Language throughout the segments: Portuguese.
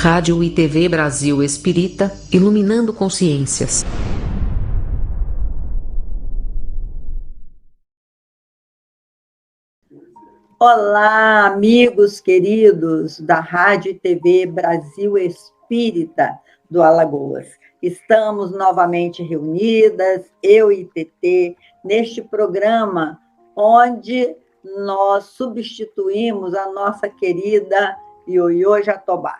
Rádio e TV Brasil Espírita, iluminando consciências. Olá, amigos queridos da Rádio e TV Brasil Espírita do Alagoas. Estamos novamente reunidas, eu e TT, neste programa onde nós substituímos a nossa querida Ioiô Jatobá.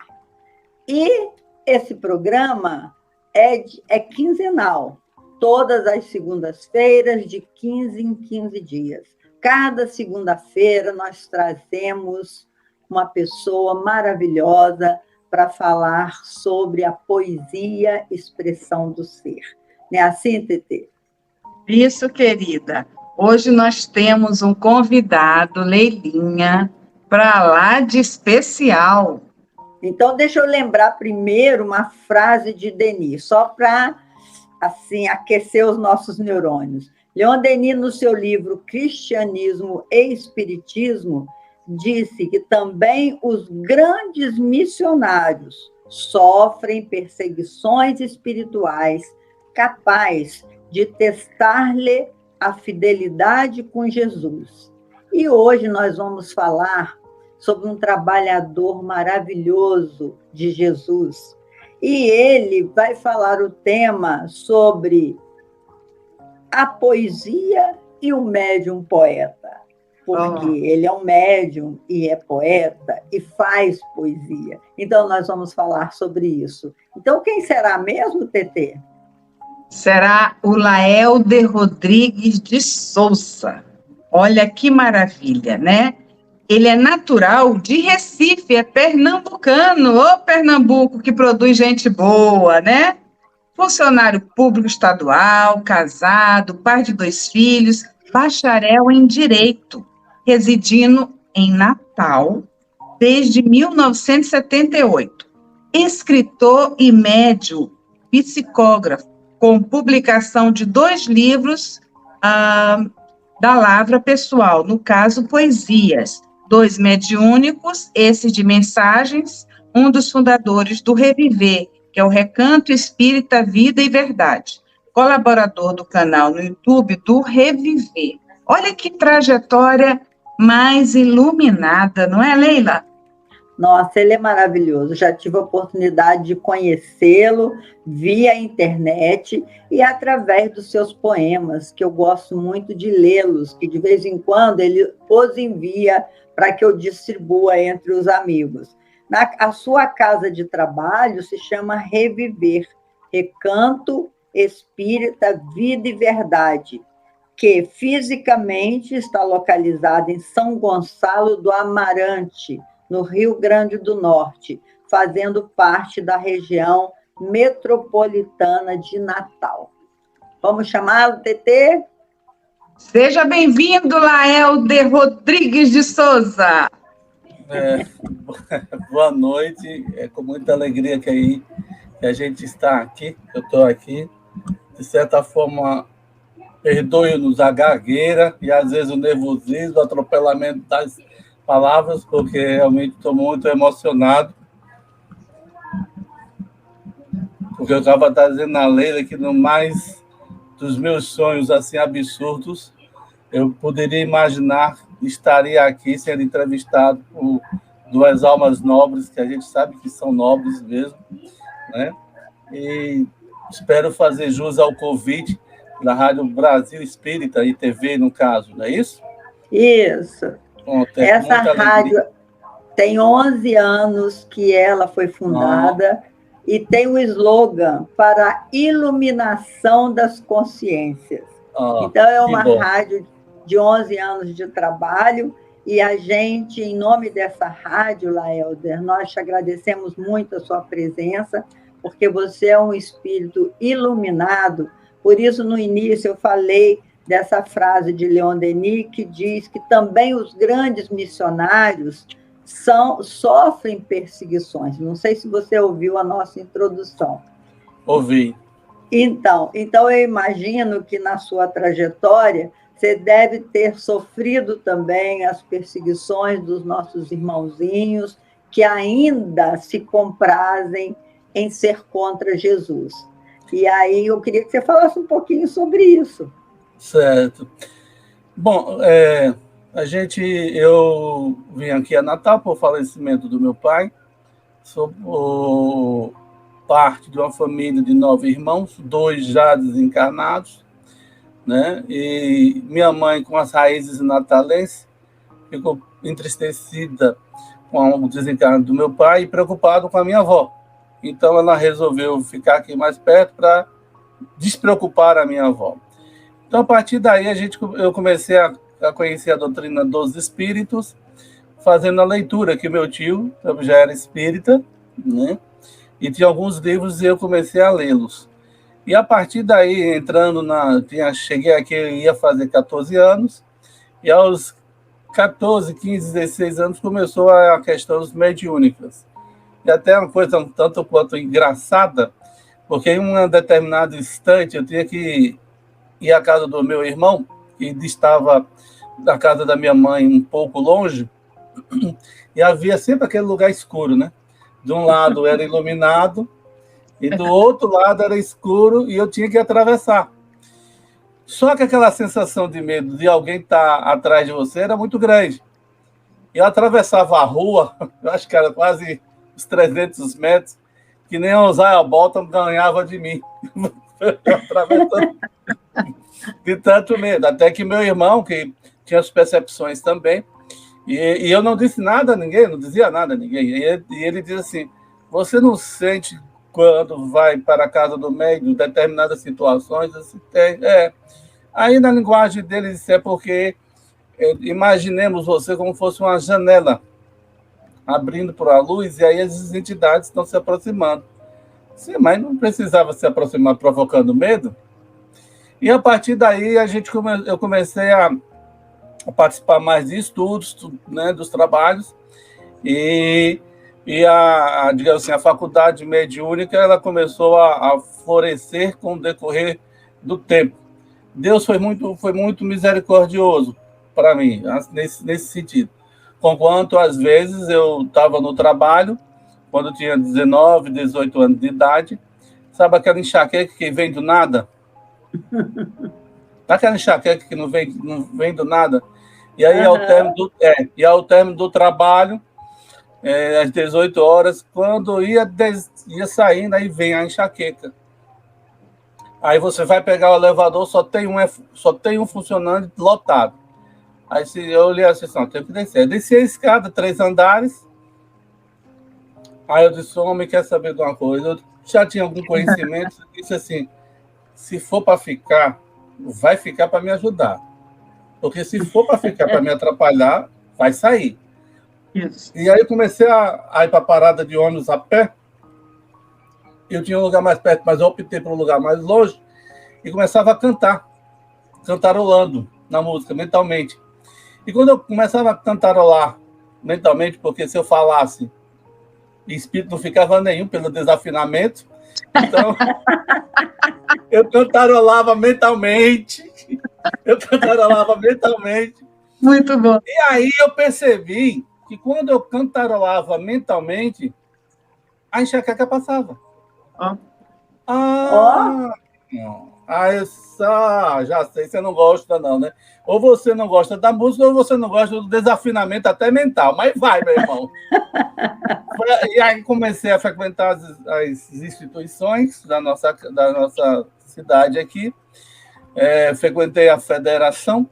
E esse programa é quinzenal, todas as segundas-feiras, de 15 em 15 dias. Cada segunda-feira nós trazemos uma pessoa maravilhosa para falar sobre a poesia, expressão do ser. Não é assim, Tetê? Isso, querida. Hoje nós temos um convidado, Leilinha, para lá de especial. Então, deixa eu lembrar primeiro uma frase de Denis, só para assim, aquecer os nossos neurônios. Leon Denis, no seu livro Cristianismo e Espiritismo, disse que também os grandes missionários sofrem perseguições espirituais capazes de testar-lhe a fidelidade com Jesus. E hoje nós vamos falar sobre um trabalhador maravilhoso de Jesus. E ele vai falar o tema sobre a poesia e o médium poeta, porque ele é um médium e é poeta e faz poesia. Então, nós vamos falar sobre isso. Então, quem será mesmo, Tetê? Será o Laelder Rodrigues de Souza. Olha que maravilha, né? Ele é natural de Recife, é pernambucano. Ô, Pernambuco, que produz gente boa, né? Funcionário público estadual, casado, pai de 2 filhos, bacharel em Direito, residindo em Natal desde 1978. Escritor e médium, psicógrafo, com publicação de 2 livros da Lavra Pessoal, no caso, poesias, 2 mediúnicos, esse de mensagens, um dos fundadores do Reviver, que é o Recanto Espírita Vida e Verdade, colaborador do canal no YouTube do Reviver. Olha que trajetória mais iluminada, não é, Leila? Nossa, ele é maravilhoso. Já tive a oportunidade de conhecê-lo via internet e através dos seus poemas, que eu gosto muito de lê-los, que de vez em quando ele os envia para que eu distribua entre os amigos. A sua casa de trabalho se chama Reviver, Recanto Espírita Vida e Verdade, que fisicamente está localizada em São Gonçalo do Amarante, no Rio Grande do Norte, fazendo parte da região metropolitana de Natal. Vamos chamá-lo, Tetê? Seja bem-vindo, Laelder Rodrigues de Souza. Boa noite, é com muita alegria que a gente está aqui, eu estou aqui. De certa forma, perdoe-nos a gagueira e às vezes o nervosismo, o atropelamento das palavras, porque realmente estou muito emocionado. Porque eu estava dizendo na Leila que no mais dos meus sonhos assim absurdos, eu poderia imaginar estaria aqui sendo entrevistado por 2 almas nobres, que a gente sabe que são nobres mesmo, né? E espero fazer jus ao convite da Rádio Brasil Espírita e TV, no caso, não é isso? Isso. Bom, essa rádio tem 11 anos que ela foi fundada e tem o slogan para a iluminação das consciências. Então, é uma rádio de 11 anos de trabalho e a gente, em nome dessa rádio, Laelder, nós te agradecemos muito a sua presença, porque você é um espírito iluminado. Por isso, no início, eu falei dessa frase de Leon Denis, que diz que também os grandes missionários sofrem perseguições. Não sei se você ouviu a nossa introdução. Ouvi. Então eu imagino que na sua trajetória você deve ter sofrido também as perseguições dos nossos irmãozinhos que ainda se comprazem em ser contra Jesus. E aí eu queria que você falasse um pouquinho sobre isso. Certo. Bom, eu vim aqui a Natal por falecimento do meu pai, sou parte de uma família de 9 irmãos, 2 já desencarnados, né? E minha mãe, com as raízes natalenses, ficou entristecida com o desencarne do meu pai e preocupado com a minha avó. Então, ela resolveu ficar aqui mais perto para despreocupar a minha avó. Então, a partir daí, eu comecei a conhecer a doutrina dos espíritos, fazendo a leitura, que meu tio já era espírita, né? E tinha alguns livros e eu comecei a lê-los. E a partir daí, cheguei aqui, eu ia fazer 14 anos, e aos 14, 15, 16 anos começou a questão dos mediúnicas. E até uma coisa um tanto quanto engraçada, porque em um determinado instante eu tinha que ir à casa do meu irmão, que estava da casa da minha mãe um pouco longe, e havia sempre aquele lugar escuro, né? De um lado era iluminado, e do outro lado era escuro, e eu tinha que atravessar. Só que aquela sensação de medo de alguém estar atrás de você era muito grande. Eu atravessava a rua, eu acho que era quase uns 300 metros, que nem a Uzziah Bolton ganhava de mim. Atravessando de tanto medo. Até que meu irmão, que tinha as percepções também, e eu não disse nada a ninguém, não dizia nada a ninguém. E ele diz assim, você não sente quando vai para a casa do médium, determinadas situações, assim, Aí na linguagem dele disse, porque imaginemos você como fosse uma janela abrindo para a luz, e aí as entidades estão se aproximando. Sim, mas não precisava se aproximar provocando medo. E a partir daí eu comecei a participar mais de estudos, né, dos trabalhos, e digamos assim, a faculdade mediúnica ela começou a florescer com o decorrer do tempo. Deus foi muito misericordioso para mim, nesse sentido. Conquanto, às vezes, eu estava no trabalho, quando eu tinha 19, 18 anos de idade, sabe aquela enxaqueca que vem do nada? Aquela enxaqueca que não vem do nada? E aí, ao término do trabalho, às 18 horas, quando ia saindo, aí vem a enxaqueca. Aí você vai pegar o elevador, só tem um funcionando lotado. Aí eu olhei assim, não, tenho que descer. Eu desci a escada, 3 andares. Aí eu disse, homem, quer saber de uma coisa? Eu já tinha algum conhecimento, eu disse assim, se for para ficar, vai ficar para me ajudar. Porque se for para ficar para me atrapalhar, vai sair. Isso. E aí eu comecei a ir para a parada de ônibus a pé. Eu tinha um lugar mais perto, mas eu optei por um lugar mais longe e começava a cantarolando na música, mentalmente. E quando eu começava a cantarolar mentalmente, porque se eu falasse, espírito não ficava nenhum pelo desafinamento, então eu cantarolava mentalmente. Muito bom. E aí eu percebi que quando eu cantarolava mentalmente, a enxaqueca passava. Já sei, você não gosta não, né? Ou você não gosta da música, ou você não gosta do desafinamento até mental. Mas vai, meu irmão. E aí comecei a frequentar as instituições da nossa cidade aqui. Frequentei a federação,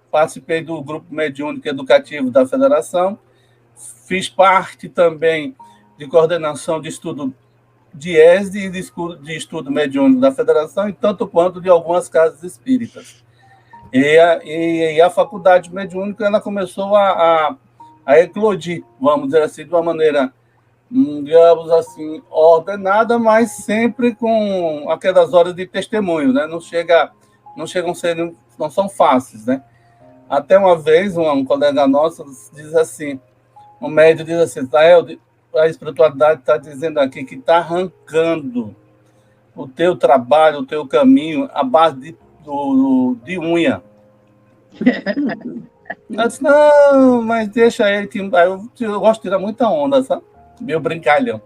participei do grupo mediúnico educativo da federação, fiz parte também de coordenação de estudo de ESD e de estudo mediúnico da federação, e tanto quanto de algumas casas espíritas. E a faculdade mediúnica ela começou a eclodir, vamos dizer assim, de uma maneira, digamos assim, ordenada, mas sempre com aquelas horas de testemunho, né? Não são fáceis, né? Até uma vez, um colega nosso diz assim, um médium diz assim, a espiritualidade está dizendo aqui que está arrancando o teu trabalho, o teu caminho, à base de unha. Eu disse, não, mas deixa ele, que eu gosto de tirar muita onda, sabe? meu brincalhão.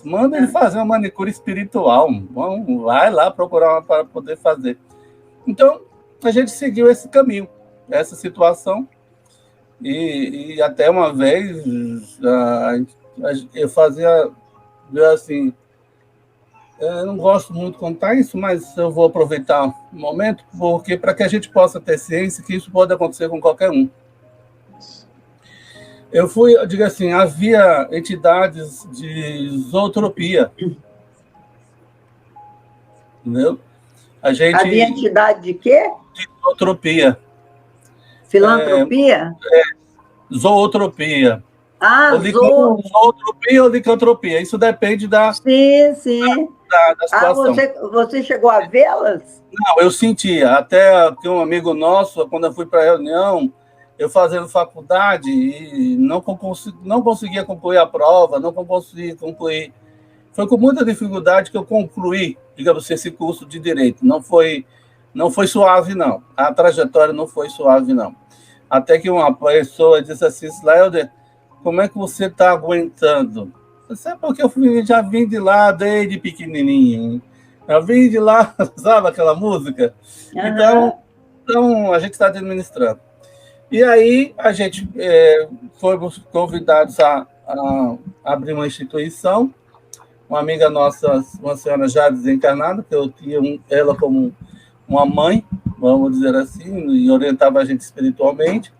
Manda ele fazer uma manicure espiritual. Vamos, vai lá procurar uma para poder fazer. Então, a gente seguiu esse caminho, essa situação. E até uma vez, eu fazia, assim, eu não gosto muito de contar isso, mas eu vou aproveitar o momento, porque para que a gente possa ter ciência que isso pode acontecer com qualquer um. Eu digo assim, havia entidades de zootropia. Entendeu? Havia entidade de quê? De zootropia. Filantropia? Zootropia. Zootropia ou licantropia. Isso depende da situação. Você chegou a vê-las? Não, eu sentia. Até que um amigo nosso, quando eu fui para a reunião, eu fazendo faculdade e não conseguia concluir a prova, não conseguia concluir. Foi com muita dificuldade que eu concluí, digamos, esse curso de Direito. Não foi suave, não. A trajetória não foi suave, não. Até que uma pessoa disse assim, Slaelder, como é que você está aguentando? Isso é porque eu já vim de lá desde pequenininho. Eu vim de lá, sabe aquela música? Uhum. Então, a gente está administrando. E aí, a gente fomos convidados a abrir uma instituição. Uma amiga nossa, uma senhora já desencarnada, que eu tinha ela como uma mãe, vamos dizer assim, e orientava a gente espiritualmente.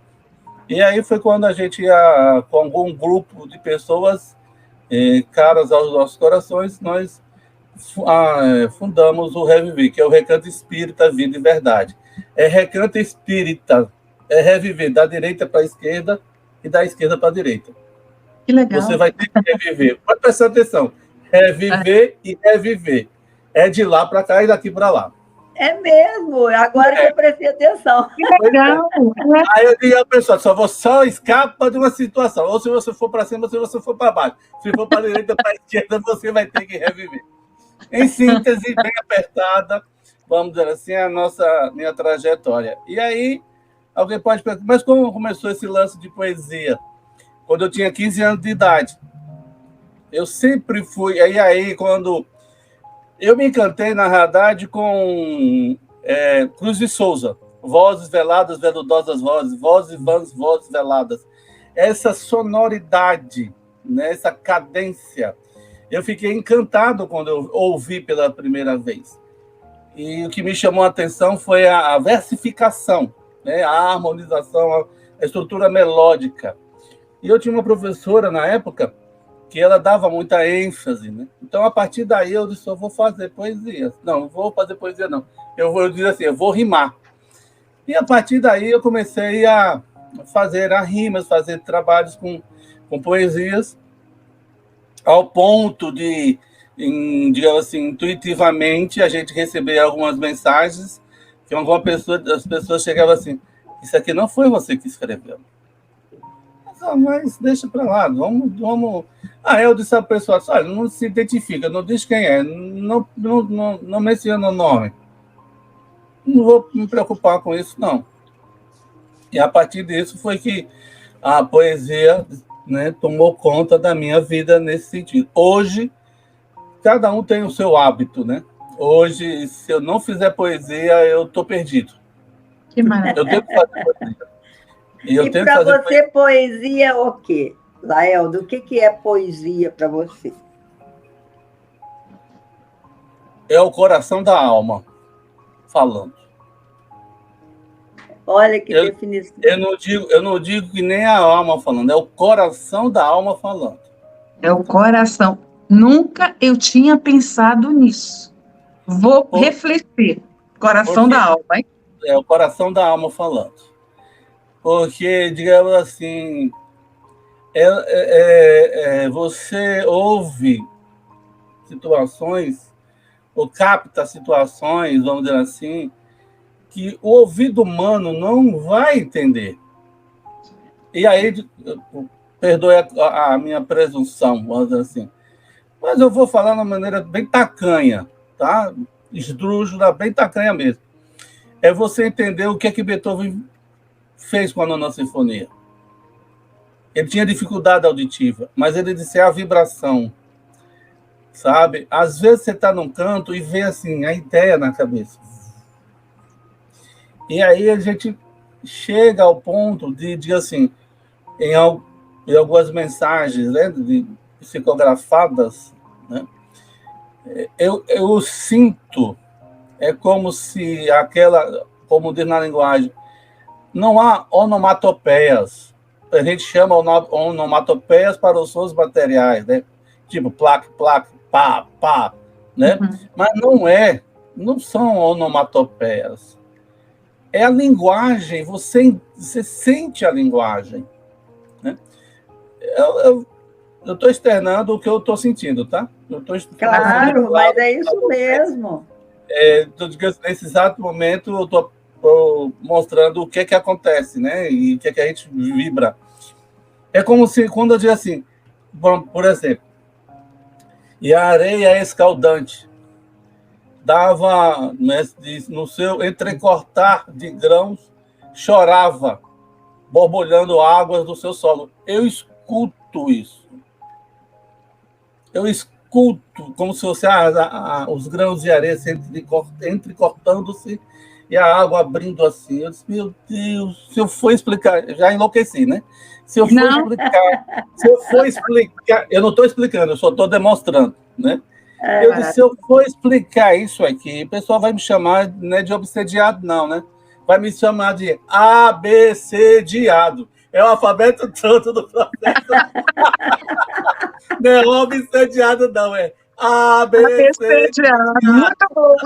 E aí foi quando a gente ia, com algum grupo de pessoas caras aos nossos corações, nós fundamos o Reviver, que é o Recanto Espírita Vida e Verdade. É Recanto Espírita, é reviver da direita para a esquerda e da esquerda para a direita. Que legal. Você vai ter que reviver. Pode prestar atenção. Reviver e reviver. É de lá para cá e daqui para lá. É mesmo. Agora que eu prestei atenção. Que legal. Aí eu digo à pessoa, só escapa de uma situação. Ou se você for para cima, ou se você for para baixo. Se for para a direita, para a esquerda, você vai ter que reviver. Em síntese, bem apertada, vamos dizer assim, a minha trajetória. E aí, alguém pode perguntar, mas como começou esse lance de poesia? Quando eu tinha 15 anos de idade. Eu sempre fui... E aí, quando... Eu me encantei, na verdade, com Cruz de Souza. Vozes veladas, veludosas vozes vãs, vozes veladas. Essa sonoridade, né, essa cadência. Eu fiquei encantado quando eu ouvi pela primeira vez. E o que me chamou a atenção foi a versificação, né, a harmonização, a estrutura melódica. E eu tinha uma professora, na época, que ela dava muita ênfase, né? Então, a partir daí, eu disse, eu vou fazer poesia. Não vou fazer poesia, não. Eu disse assim, eu vou rimar. E, a partir daí, eu comecei a fazer rimas, fazer trabalhos com poesias, ao ponto de, digamos assim, intuitivamente, a gente receber algumas mensagens que as pessoas chegavam assim, isso aqui não foi você que escreveu. Mas deixa para lá, vamos... eu disse à pessoa, olha, não se identifica, não diz quem é, não menciona o nome. Não vou me preocupar com isso, não. E a partir disso foi que a poesia, né, tomou conta da minha vida nesse sentido. Hoje, cada um tem o seu hábito, né? Hoje, se eu não fizer poesia, eu estou perdido. Que maravilha. Eu tenho que fazer poesia. E para você, poesia é o quê? Laeldo, o que é poesia para você? É o coração da alma falando. Olha que definição. Eu não digo que nem a alma falando, é o coração da alma falando. É o coração. Nunca eu tinha pensado nisso. Vou refletir. Coração da alma, hein? É o coração da alma falando. Porque, digamos assim, você ouve situações, ou capta situações, vamos dizer assim, que o ouvido humano não vai entender. E aí, perdoe a minha presunção, vamos dizer assim, mas eu vou falar de uma maneira bem tacanha, tá? Esdrúxula, bem tacanha mesmo. É você entender o que é que Beethoven fez com a Nona Sinfonia. Ele tinha dificuldade auditiva, mas ele disse, é a vibração, sabe? Às vezes você está num canto e vê, assim, a ideia na cabeça. E aí a gente chega ao ponto de assim, em algumas mensagens, né, psicografadas, né, eu sinto, é como se como diz na linguagem, não há onomatopeias. A gente chama onomatopeias para os sons materiais, né? Tipo plaque, plaque, pá, pá, né? Uhum. Mas não são onomatopeias. É a linguagem, você sente a linguagem, né? Eu estou externando o que eu estou sentindo, tá? Claro, mas é isso mesmo. Nesse exato momento, eu estou mostrando o que acontece, né? E o que a gente vibra. É como se, quando eu digo assim, por exemplo, e a areia é escaldante, dava, né, no seu entrecortar de grãos, chorava, borbulhando águas do seu solo. Eu escuto isso. Eu escuto como se fosse os grãos de areia entrecortando-se e a água abrindo assim. Eu disse, meu Deus, se eu for explicar, já enlouqueci, né? Se eu for explicar, eu não estou explicando, eu só estou demonstrando, né? Eu disse, se eu for explicar isso aqui, o pessoal vai me chamar, né, de obsediado, não, né? Vai me chamar de abecediado. É o alfabeto todo do processo. Não é obsediado, não, é abecediado. Muito bom.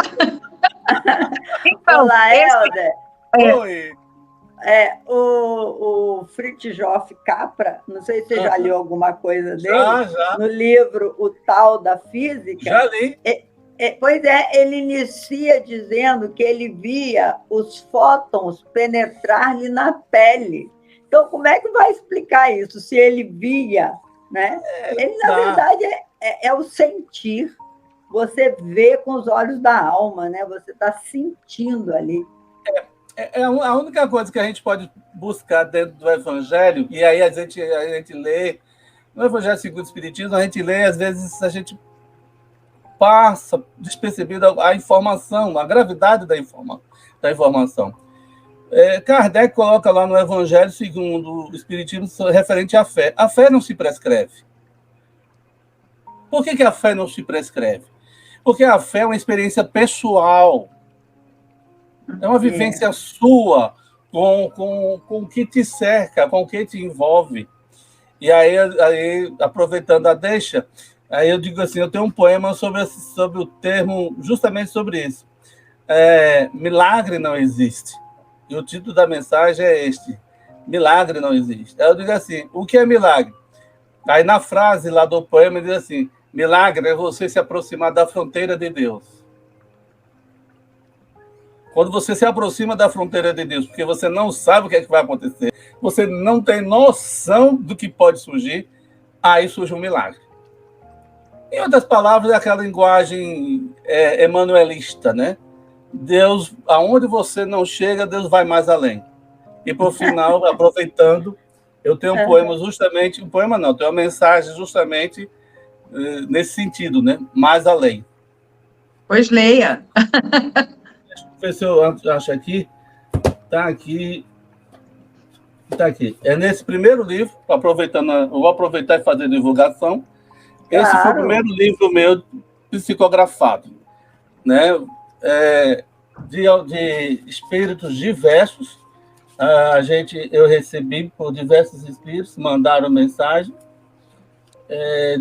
Então, olá, Helder. Oi. O Fritz Joff Capra, não sei se você já leu alguma coisa dele, já. No livro O Tal da Física. Já li. Pois é, ele inicia dizendo que ele via os fótons penetrar-lhe na pele. Então, como é que vai explicar isso? Se ele via, né? Ele, na verdade, é o sentir. Você vê com os olhos da alma, né? Você está sentindo ali. A única coisa que a gente pode buscar dentro do Evangelho, e aí a gente lê, no Evangelho segundo o Espiritismo, a gente lê, às vezes a gente passa despercebido a informação, a gravidade da informação. Kardec coloca lá no Evangelho segundo o Espiritismo referente à fé. A fé não se prescreve. Por que a fé não se prescreve? Porque a fé é uma experiência pessoal. É uma vivência sua com o que te cerca, com o que te envolve. E aí aproveitando a deixa, aí eu digo assim, eu tenho um poema sobre o termo, justamente sobre isso. Milagre não existe. E o título da mensagem é este: milagre não existe. Aí eu digo assim, o que é milagre? Aí na frase lá do poema ele diz assim, milagre é você se aproximar da fronteira de Deus. Quando você se aproxima da fronteira de Deus, porque você não sabe o que é que vai acontecer, você não tem noção do que pode surgir, aí surge um milagre. Em outras palavras, é aquela linguagem emanuelista, né? Deus, aonde você não chega, Deus vai mais além. E, por final, aproveitando, eu tenho um poema justamente, tenho uma mensagem justamente nesse sentido, né? Mais além. Pois leia. Ver se eu acho aqui. Está aqui. É nesse primeiro livro, eu vou aproveitar e fazer divulgação. Claro. Esse foi o primeiro livro meu psicografado, né? De espíritos diversos. Eu recebi por diversos espíritos, mandaram mensagem.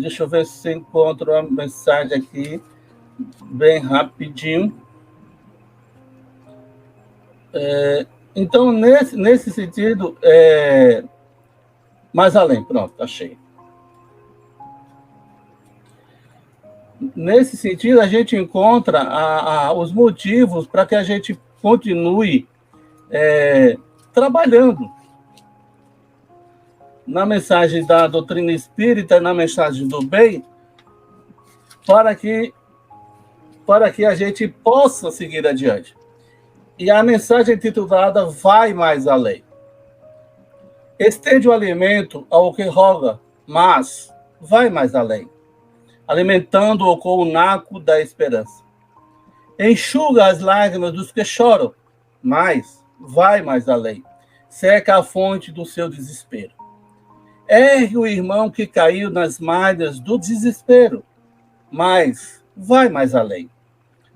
Deixa eu ver se encontro a mensagem aqui, bem rapidinho. Então, nesse sentido, mais além, pronto, achei. Nesse sentido, a gente encontra os motivos para que a gente continue trabalhando na mensagem da doutrina espírita e na mensagem do bem, para que a gente possa seguir adiante. E a mensagem titulada Vai Mais Além. Estende o alimento ao que roga, mas vai mais além, alimentando-o com o naco da esperança. Enxuga as lágrimas dos que choram, mas vai mais além, seca a fonte do seu desespero. Ergue o irmão que caiu nas malhas do desespero, mas vai mais além.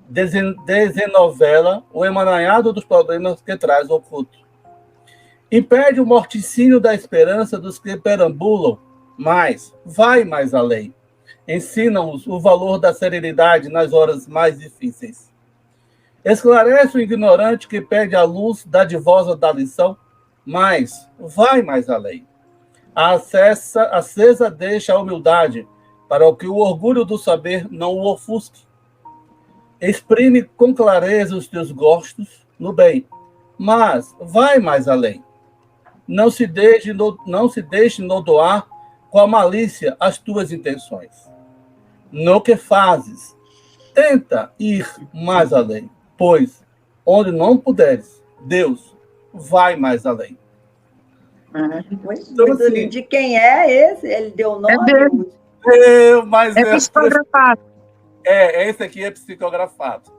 Desenovela o emaranhado dos problemas que traz oculto. Impede o morticínio da esperança dos que perambulam, mas vai mais além. Ensina-os o valor da serenidade nas horas mais difíceis. Esclarece o ignorante que pede a luz dadivosa da lição, mas vai mais além. Acesa deixa a humildade, para que o orgulho do saber não o ofusque. Exprime com clareza os teus gostos no bem, mas vai mais além. Não se deixe nodoar com a malícia as tuas intenções. No que fazes, tenta ir mais além, pois, onde não puderes, Deus vai mais além. Muito lindo. De quem é esse? Ele deu o nome? É psicografado. Esse aqui é psicografado.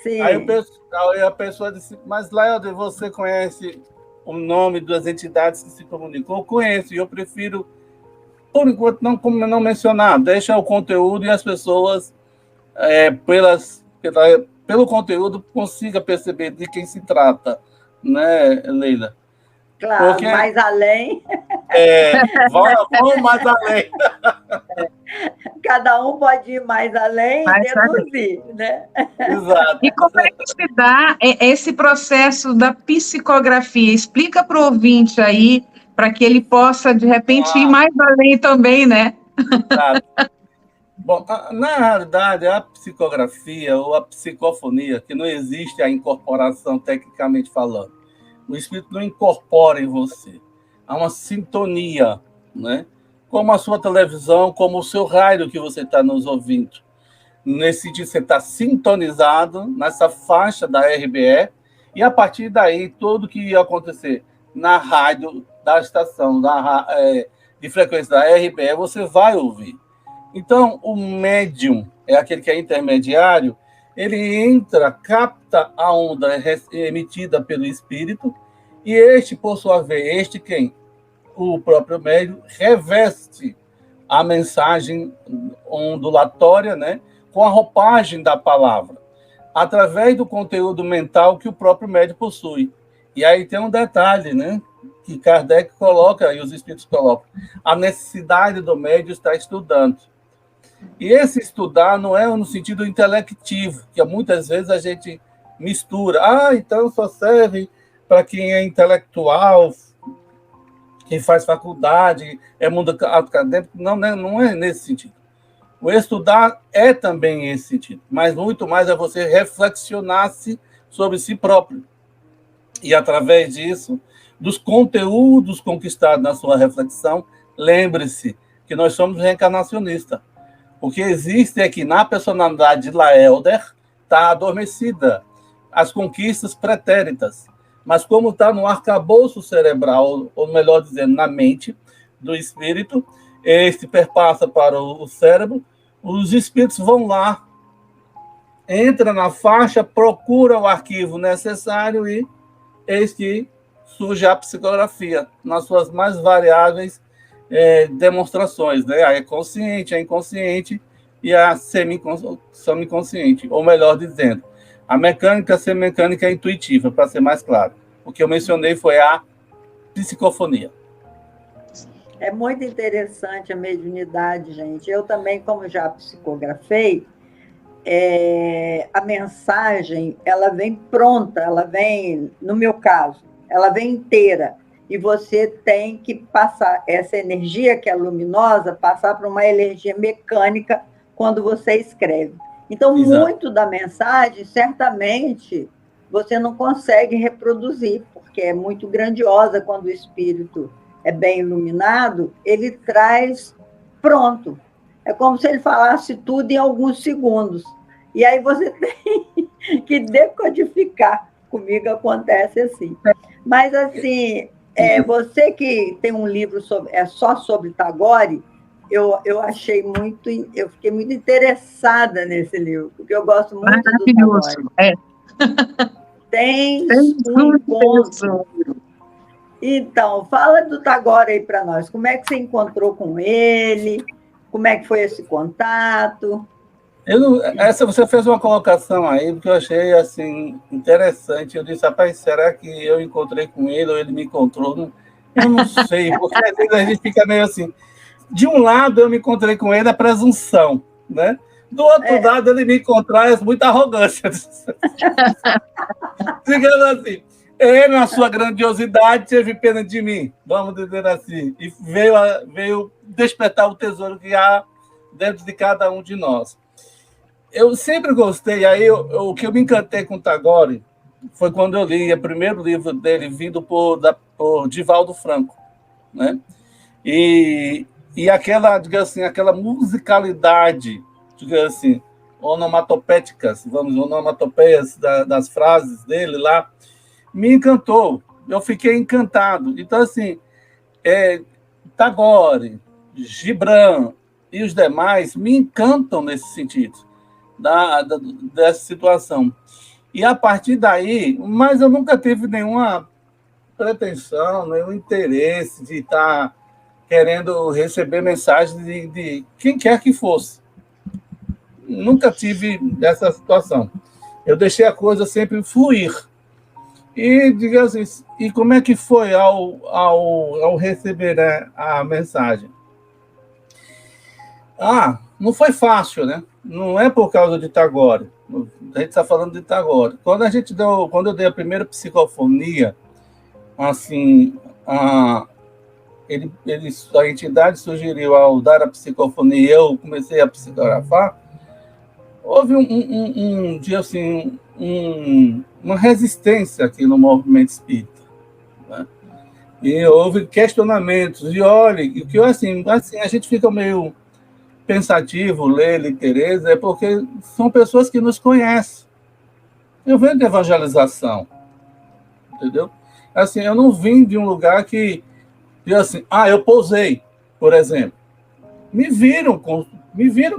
Sim. Aí a pessoa disse, mas Léo, você conhece o nome das entidades que se comunicou? Eu conheço, e eu prefiro, por enquanto, não mencionar. Deixa o conteúdo e as pessoas, pelo conteúdo, consiga perceber de quem se trata, né, Leila? Claro, porque, mais além. Vamos mais além. Cada um pode ir mais além e deduzir, né? Exato. E como é que se dá esse processo da psicografia? Explica para o ouvinte aí, para que ele possa, de repente, ir mais além também, né? Exato. Bom, na realidade, a psicografia ou a psicofonia, que não existe a incorporação tecnicamente falando, o espírito não incorpora em você. Há uma sintonia, né? Como a sua televisão, como o seu rádio que você está nos ouvindo. Nesse sentido, você está sintonizado nessa faixa da RBE, e a partir daí, tudo que ia acontecer na rádio da estação de frequência da RBE, você vai ouvir. Então, o médium é aquele que é intermediário, ele entra, capta a onda emitida pelo espírito, e este, por sua vez, quem? O próprio médium, reveste a mensagem ondulatória, né, com a roupagem da palavra, através do conteúdo mental que o próprio médium possui. E aí tem um detalhe, né, que Kardec coloca, e os espíritos colocam, a necessidade do médium estar estudando. E esse estudar não é no sentido intelectivo, que muitas vezes a gente mistura. Então só serve para quem é intelectual, quem faz faculdade, é mundo acadêmico. Não é nesse sentido. O estudar é também esse sentido, mas muito mais é você reflexionar-se sobre si próprio. E através disso, dos conteúdos conquistados na sua reflexão, lembre-se que nós somos reencarnacionistas. O que existe é que na personalidade de Laelder está adormecida as conquistas pretéritas, mas como está no arcabouço cerebral, ou melhor dizendo, na mente do espírito, este perpassa para o cérebro, os espíritos vão lá, entra na faixa, procura o arquivo necessário e eis que surge a psicografia, nas suas mais variáveis demonstrações, né? A consciente, a inconsciente e a semi-consciente, ou melhor dizendo, a mecânica semicânica intuitiva, para ser mais claro. O que eu mencionei foi a psicofonia. É muito interessante a mediunidade, gente. Eu também, como já psicografei, a mensagem, ela vem pronta, ela vem, no meu caso, ela vem inteira. E você tem que passar essa energia que é luminosa, passar para uma energia mecânica quando você escreve. Então, Exato. Muito da mensagem, certamente, você não consegue reproduzir, porque é muito grandiosa quando o espírito é bem iluminado, ele traz pronto. É como se ele falasse tudo em alguns segundos. E aí você tem que decodificar. Comigo acontece assim. Mas, assim, Você que tem um livro só sobre Tagore, eu achei muito, eu fiquei muito interessada nesse livro, porque eu gosto muito do Tagore. Tem um encontro. Então, fala do Tagore aí para nós. Como é que você encontrou com ele? Como é que foi esse contato? Você fez uma colocação aí que eu achei assim interessante. Eu disse, rapaz, será que eu encontrei com ele ou ele me encontrou? Eu não sei, porque às vezes a gente fica meio assim. De um lado, eu me encontrei com ele, a presunção, né? Do outro lado, ele me encontrar é muita arrogância. Digamos assim, ele, na sua grandiosidade, teve pena de mim, vamos dizer assim, e veio despertar o tesouro que há dentro de cada um de nós. Eu sempre gostei, o que eu me encantei com o Tagore foi quando eu li o primeiro livro dele, vindo por Divaldo Franco, né? E aquela, digamos assim, aquela musicalidade, digamos assim, onomatopéticas, onomatopeias das frases dele lá, me encantou. Eu fiquei encantado. Então, assim, Tagore, Gibran e os demais me encantam nesse sentido, dessa situação. E a partir daí, mas eu nunca tive nenhuma pretensão, nenhum interesse de estar querendo receber mensagens de quem quer que fosse. Nunca tive essa situação. Eu deixei a coisa sempre fluir. E, digamos assim, e como é que foi ao receber, né, a mensagem? Não foi fácil, né? Não é por causa de Tagore. A gente está falando de Tagore. Quando eu dei a primeira psicofonia, assim, a entidade sugeriu ao dar a psicofonia e eu comecei a psicografar, houve um dia assim, uma resistência aqui no movimento espírita, né? E houve questionamentos, e olha, que assim, a gente fica meio pensativo, ler Teresa, é porque são pessoas que nos conhecem. Eu venho de evangelização, entendeu? Assim, eu não vim de um lugar que assim, eu pousei, por exemplo. Me viram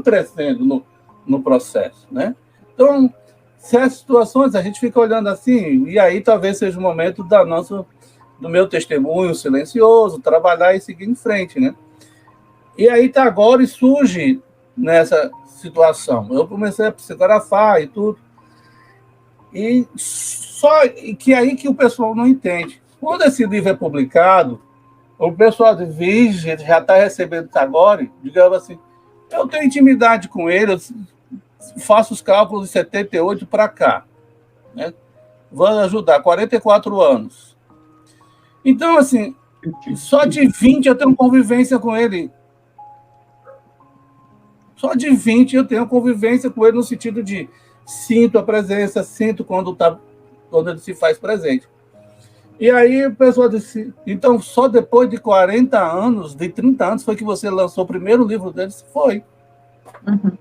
crescendo no processo, né? Então, certas situações a gente fica olhando assim, e aí talvez seja o momento do meu testemunho silencioso, trabalhar e seguir em frente, né? E aí agora surge nessa situação. Eu comecei a psicografar e tudo, e só que aí que o pessoal não entende. Quando esse livro é publicado, o pessoal de Virgem já está recebendo Tagore, digamos assim, eu tenho intimidade com ele, eu faço os cálculos de 78 para cá, né? Vou ajudar, 44 anos. Então, assim, só de 20 eu tenho convivência com ele. Só de 20 eu tenho convivência com ele no sentido de sinto a presença, sinto quando ele se faz presente. E aí o pessoal disse, então só depois de 40 anos, de 30 anos, foi que você lançou o primeiro livro dele? Foi. Uhum.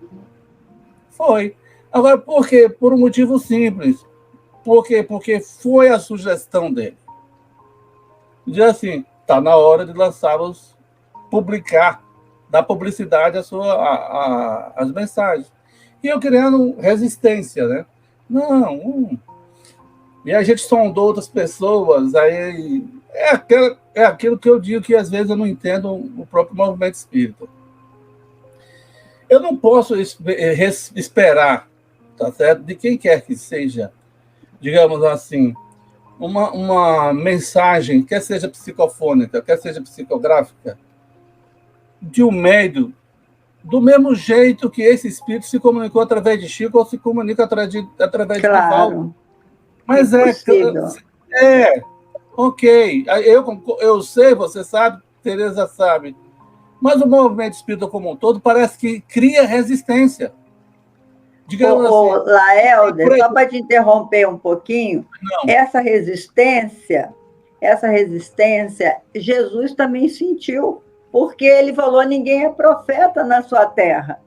Foi. Agora, por quê? Por um motivo simples. Por quê? Porque foi a sugestão dele. Diz assim, está na hora de publicar, dar publicidade às mensagens. E eu criando resistência, né? E a gente sondou outras pessoas, aí é aquilo que eu digo que às vezes eu não entendo o próprio movimento espírita. Eu não posso esperar, tá certo, de quem quer que seja, digamos assim, uma mensagem, quer seja psicofônica, quer seja psicográfica, de um médium, do mesmo jeito que esse espírito se comunicou através de Chico ou se comunica através de Divaldo. Mas ok. Eu sei, você sabe, Teresa sabe. Mas o movimento espírita como um todo parece que cria resistência. Digamos assim. Laelder, só para te interromper um pouquinho, essa resistência, Jesus também sentiu, porque ele falou, ninguém é profeta na sua terra.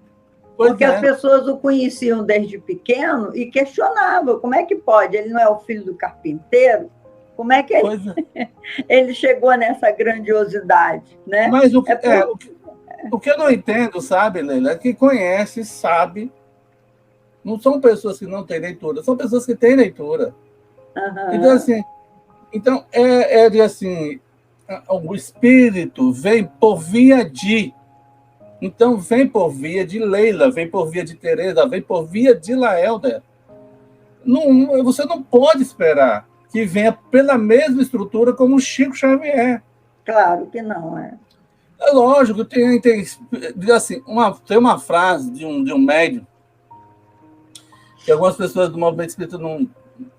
Porque as pessoas o conheciam desde pequeno e questionavam, como é que pode? Ele não é o filho do carpinteiro? Como é que ele chegou nessa grandiosidade, né? Mas o que eu não entendo, sabe, Leila, é que conhece, sabe. Não são pessoas que não têm leitura, são pessoas que têm leitura. Então, assim, assim, o espírito vem por via de. Então, vem por via de Leila, vem por via de Tereza, vem por via de Laelder. Você não pode esperar que venha pela mesma estrutura como o Chico Xavier. Claro que não, é. É lógico, tem assim, tem uma frase de um médium que algumas pessoas do movimento espírita não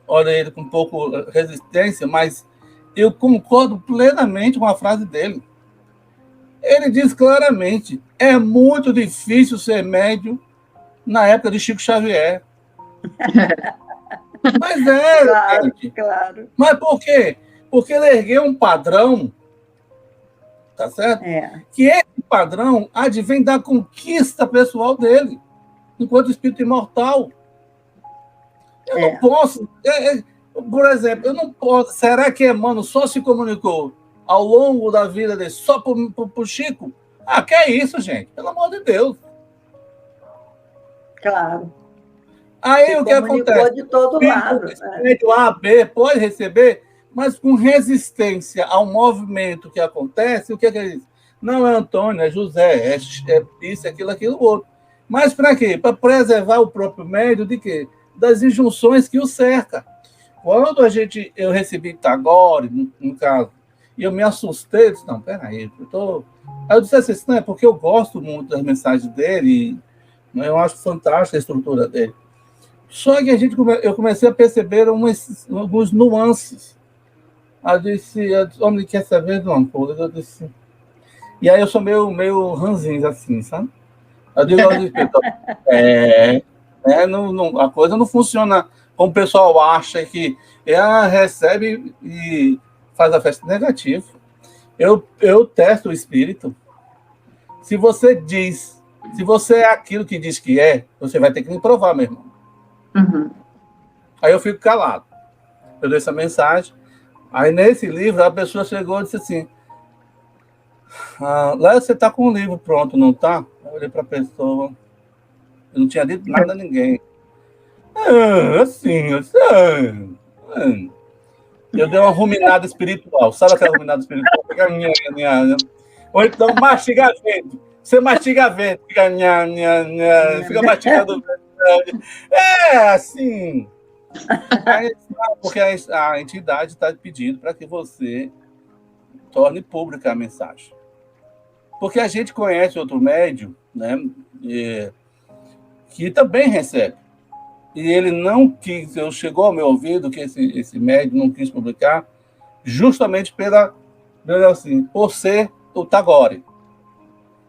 olham ele com um pouco resistência, mas eu concordo plenamente com a frase dele. Ele diz claramente, é muito difícil ser médium na época de Chico Xavier. Mas claro, gente. Claro. Mas por quê? Porque ele ergueu um padrão, tá certo? Que esse padrão advém da conquista pessoal dele, enquanto espírito imortal. Eu não posso... por exemplo, eu não posso... Será que Emmanuel só se comunicou ao longo da vida dele só por Chico? Que é isso, gente? Pelo amor de Deus. Claro. Aí o que acontece? De todo lado. O A, B pode receber, mas com resistência ao movimento que acontece, o que é isso? Não é Antônio, é José, é isso, aquilo, outro. Mas para quê? Para preservar o próprio médium de quê? Das injunções que o cerca. Quando eu recebi Tagore, no caso, e eu me assustei, eu disse, não, peraí, Aí eu disse assim, não, é porque eu gosto muito das mensagens dele, eu acho fantástica a estrutura dele. Só que eu comecei a perceber alguns nuances. Eu disse, homem, quer saber de uma coisa? Eu disse... E aí eu sou meio ranzinho, assim, sabe? Eu digo ao inspetor, a coisa não funciona como o pessoal acha que ela recebe e faz a festa negativa. Eu testo o espírito. Se você é aquilo que diz que é, você vai ter que me provar, meu irmão. Aí eu fico calado. Eu dei essa mensagem. Aí nesse livro a pessoa chegou e disse assim, lá você está com o livro pronto, não está? Eu olhei para a pessoa, eu não tinha dito nada a ninguém. Eu dei uma ruminada espiritual. Sabe aquela ruminada espiritual? Ou então mastiga vento. Você mastiga vento, fica mastigando vento. Assim. Porque a entidade está pedindo para que você torne pública a mensagem. Porque a gente conhece outro médium, né, que também recebe. E ele não quis, chegou ao meu ouvido que esse médium não quis publicar, justamente por ser o Tagore.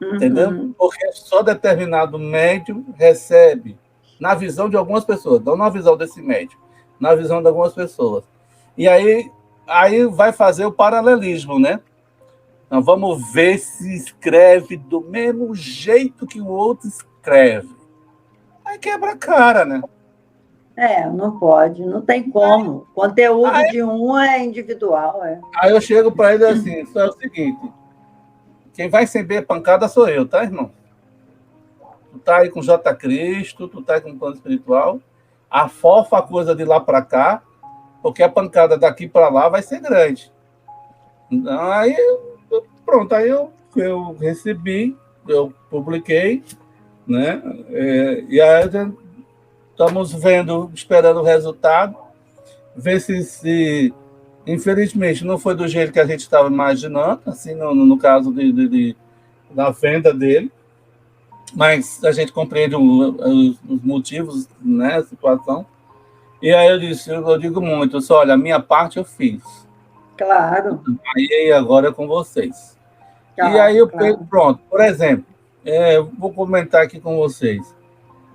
Entendeu? Porque só determinado médium recebe, na visão de algumas pessoas, não na visão desse médium, na visão de algumas pessoas. E aí vai fazer o paralelismo, né? Nós vamos ver se escreve do mesmo jeito que o outro escreve. Aí quebra a cara, né? Não pode, não tem como. O conteúdo de um é individual. Aí eu chego para ele assim, só é o seguinte, quem vai receber pancada sou eu, tá, irmão? Tu tá aí com J. Cristo, tu tá aí com o plano espiritual, afofa a coisa de lá para cá, porque a pancada daqui para lá vai ser grande. Aí, pronto, aí eu recebi, eu publiquei, né? E aí estamos esperando o resultado, ver se infelizmente não foi do jeito que a gente estava imaginando, assim, no caso da venda dele, mas a gente compreende os motivos, né, a situação. E aí eu digo muito, olha, a minha parte eu fiz. Claro. Aí agora é com vocês. Claro, e aí eu pego, pronto, por exemplo, vou comentar aqui com vocês.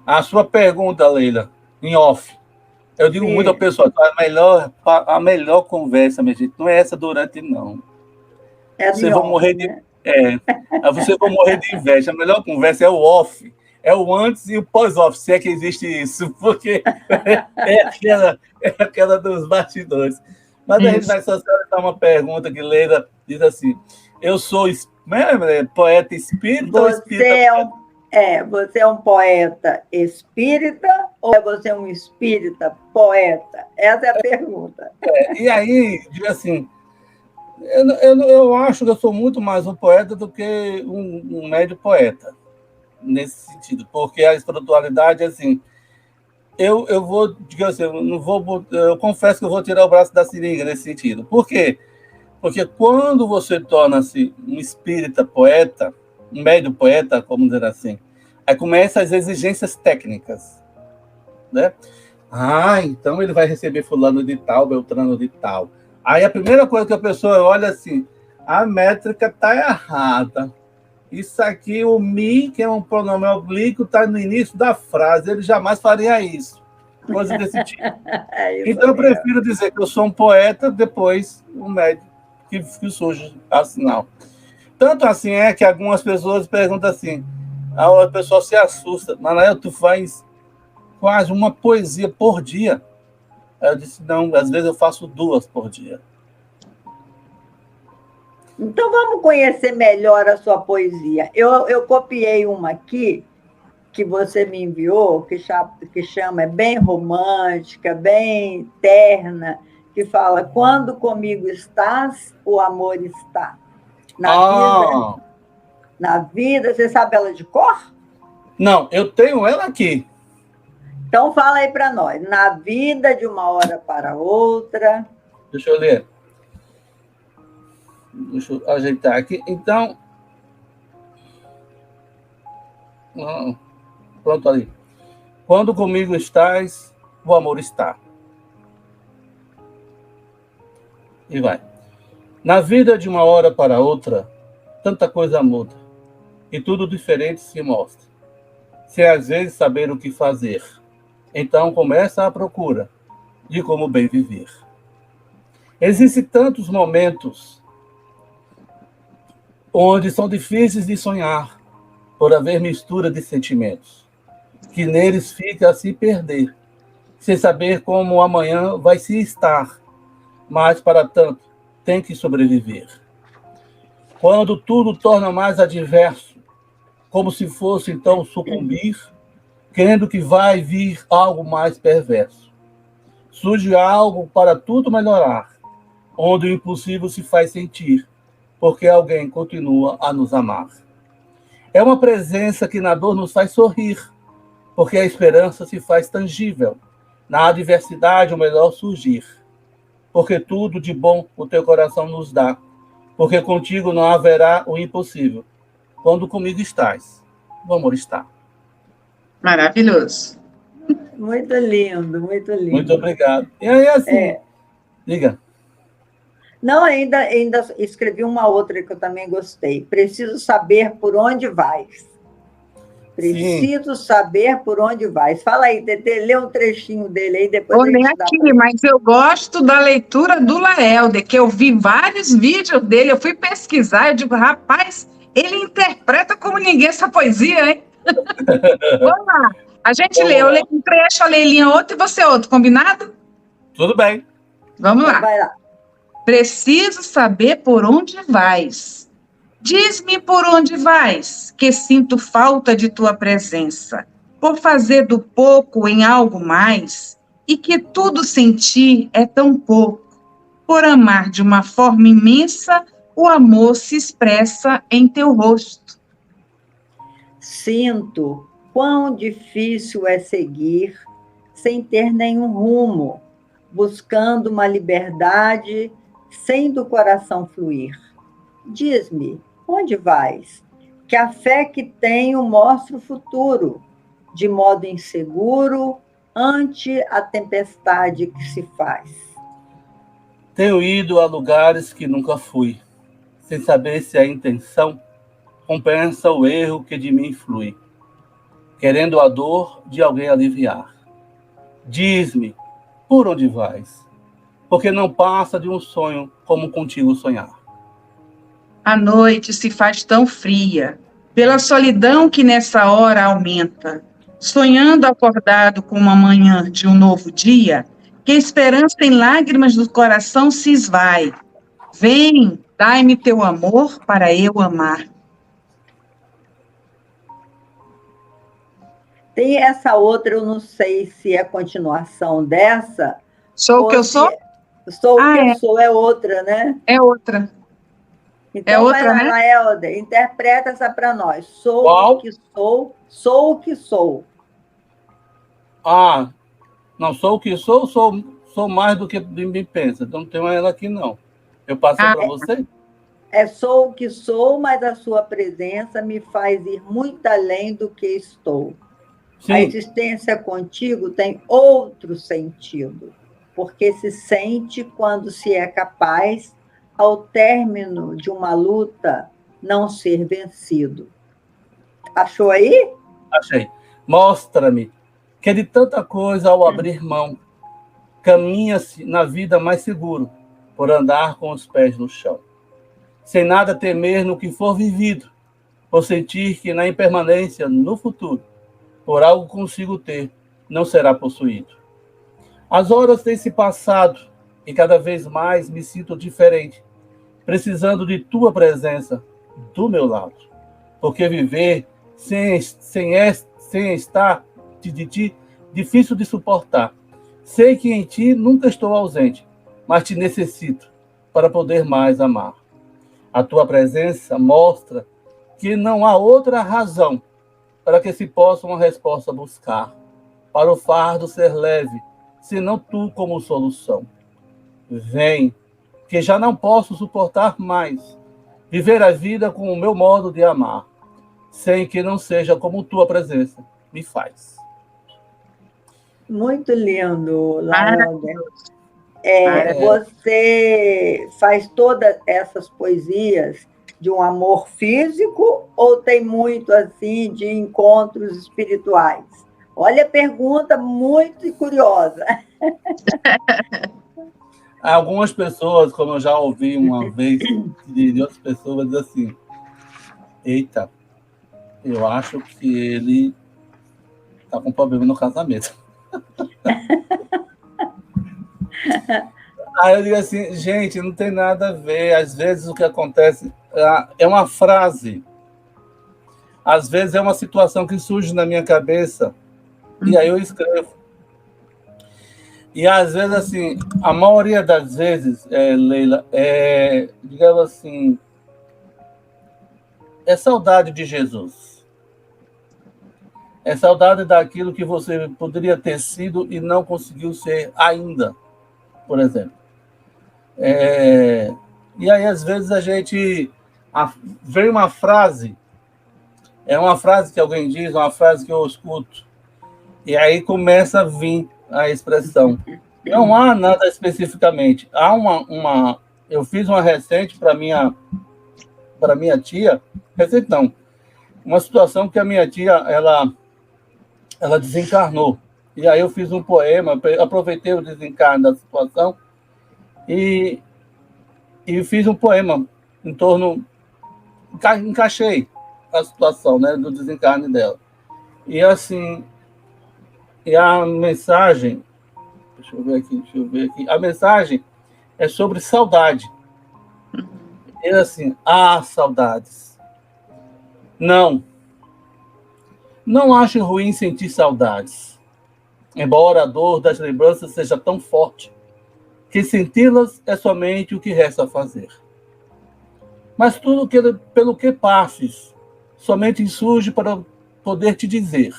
A sua pergunta, Leila, em off. Eu digo muito ao pessoal, a melhor conversa, minha gente, não é essa durante, não. Vocês vão morrer de... vocês vão morrer de inveja. A melhor conversa é o off. É o antes e o pós-off, se é que existe isso. Porque é aquela dos bastidores. Mas a gente vai socializar uma pergunta que Leila diz assim, eu sou poeta espírita ou espírita? Você é um poeta espírita ou você é um espírita poeta? Essa é a pergunta. E aí, diz assim, eu acho que eu sou muito mais um poeta do que um médio poeta, nesse sentido, porque a espiritualidade, assim, eu vou, digamos assim, eu confesso que eu vou tirar o braço da seringa nesse sentido. Por quê? Porque quando você torna-se um espírita poeta, um médio poeta, como dizer assim, aí começam as exigências técnicas, né? Então ele vai receber fulano de tal, beltrano de tal. Aí a primeira coisa que a pessoa olha assim, a métrica está errada. Isso aqui, o mi, que é um pronome oblíquo, está no início da frase. Ele jamais faria isso. Coisa desse tipo. Então, eu prefiro dizer que eu sou um poeta, depois um médico que surge afinal. Tanto assim é que algumas pessoas perguntam assim, a pessoa se assusta, Manael, tu faz quase uma poesia por dia. Aí eu disse, não, às vezes eu faço 2 por dia. Então, vamos conhecer melhor a sua poesia. Eu copiei uma aqui, que você me enviou, que chama, é bem romântica, bem terna, que fala, quando comigo estás, o amor está. Na vida, você sabe ela de cor? Não, eu tenho ela aqui. Então, fala aí para nós. Na vida, de uma hora para outra. Deixa eu ler. Deixa eu ajeitar aqui. Então, pronto ali. Quando comigo estás, o amor está. E vai. Na vida, de uma hora para outra, tanta coisa muda. E tudo diferente se mostra. Sem às vezes saber o que fazer. Então começa a procura de como bem viver. Existem tantos momentos onde são difíceis de sonhar, por haver mistura de sentimentos, que neles fica a se perder, sem saber como amanhã vai se estar, mas para tanto tem que sobreviver. Quando tudo torna mais adverso, como se fosse então sucumbir, querendo que vai vir algo mais perverso. Surge algo para tudo melhorar, onde o impossível se faz sentir, porque alguém continua a nos amar. É uma presença que na dor nos faz sorrir, porque a esperança se faz tangível, na adversidade o melhor surgir, porque tudo de bom o teu coração nos dá, porque contigo não haverá o impossível. Quando comigo estás, o amor está. Maravilhoso. Muito lindo, muito lindo. Muito obrigado. E aí, assim, diga. Não, ainda escrevi uma outra que eu também gostei. Preciso saber por onde vais. Preciso saber por onde vais. Fala aí, Tetê, lê um trechinho dele aí, depois vou ler aqui, mas eu gosto da leitura do Laelder, que eu vi vários vídeos dele, eu fui pesquisar, eu digo, rapaz, ele interpreta como ninguém essa poesia, hein? Vamos lá. A gente lê, eu leio um trecho, a Leilinha outro e você outro, combinado? Tudo bem. Vamos lá. Vai lá. Preciso saber por onde vais. Diz-me por onde vais, que sinto falta de tua presença, por fazer do pouco em algo mais, e que tudo sem ti é tão pouco. Por amar de uma forma imensa, o amor se expressa em teu rosto. Sinto quão difícil é seguir sem ter nenhum rumo, buscando uma liberdade sem do coração fluir. Diz-me, onde vais? Que a fé que tenho mostra o futuro, de modo inseguro, ante a tempestade que se faz. Tenho ido a lugares que nunca fui, sem saber se a intenção compensa o erro que de mim flui, querendo a dor de alguém aliviar. Diz-me, por onde vais? Porque não passa de um sonho como contigo sonhar. A noite se faz tão fria, pela solidão que nessa hora aumenta. Sonhando acordado com uma manhã de um novo dia, que a esperança em lágrimas do coração se esvai. Vem, dai-me teu amor para eu amar. Tem essa outra, eu não sei se é continuação dessa. Sou o que eu sou? Sou o que eu sou, é outra, né? É outra. Então, outra, vai lá, né? Laelder, interpreta essa para nós. Sou o que sou, sou o que sou. Ah, não sou o que sou mais do que me pensa. Então, não tenho ela aqui, não. Eu passei para você? Sou o que sou, mas a sua presença me faz ir muito além do que estou. Sim. A existência contigo tem outro sentido, porque se sente quando se é capaz, ao término de uma luta, não ser vencido. Achou aí? Achei. Mostra-me que de tanta coisa ao abrir mão, caminha-se na vida mais seguro, por andar com os pés no chão. Sem nada temer no que for vivido, por sentir que na impermanência, no futuro, por algo consigo ter, não será possuído. As horas têm se passado e cada vez mais me sinto diferente, precisando de tua presença do meu lado. Porque viver sem estar de ti, difícil de suportar. Sei que em ti nunca estou ausente, mas te necessito para poder mais amar. A tua presença mostra que não há outra razão para que se possa uma resposta buscar, para o fardo ser leve, senão tu como solução. Vem, que já não posso suportar mais, viver a vida com o meu modo de amar, sem que não seja como tua presença me faz. Muito lindo, Laelder. Você faz todas essas poesias de um amor físico ou tem muito assim de encontros espirituais? Olha a pergunta muito curiosa. Algumas pessoas, como eu já ouvi uma vez de outras pessoas, dizer assim: eita, eu acho que ele está com problema no casamento. Aí eu digo assim, gente, não tem nada a ver. Às vezes o que acontece é uma frase. Às vezes é uma situação que surge na minha cabeça e aí eu escrevo. E às vezes, assim, a maioria das vezes, Leila, digamos assim, é saudade de Jesus. É saudade daquilo que você poderia ter sido e não conseguiu ser ainda, por exemplo. E aí, às vezes, vem uma frase, é uma frase que alguém diz, uma frase que eu escuto, e aí começa a vir a expressão. Não há nada especificamente. Há eu fiz uma recente para minha tia, recente não, uma situação que a minha tia, ela desencarnou. E aí eu fiz um poema, aproveitei o desencarne da situação e fiz um poema em torno, encaixei a situação, né, do desencarne dela. E assim, a mensagem, deixa eu ver aqui, a mensagem é sobre saudade. E assim, saudades. Não acho ruim sentir saudades, embora a dor das lembranças seja tão forte que senti-las é somente o que resta fazer. Mas tudo pelo que passes, somente surge para poder te dizer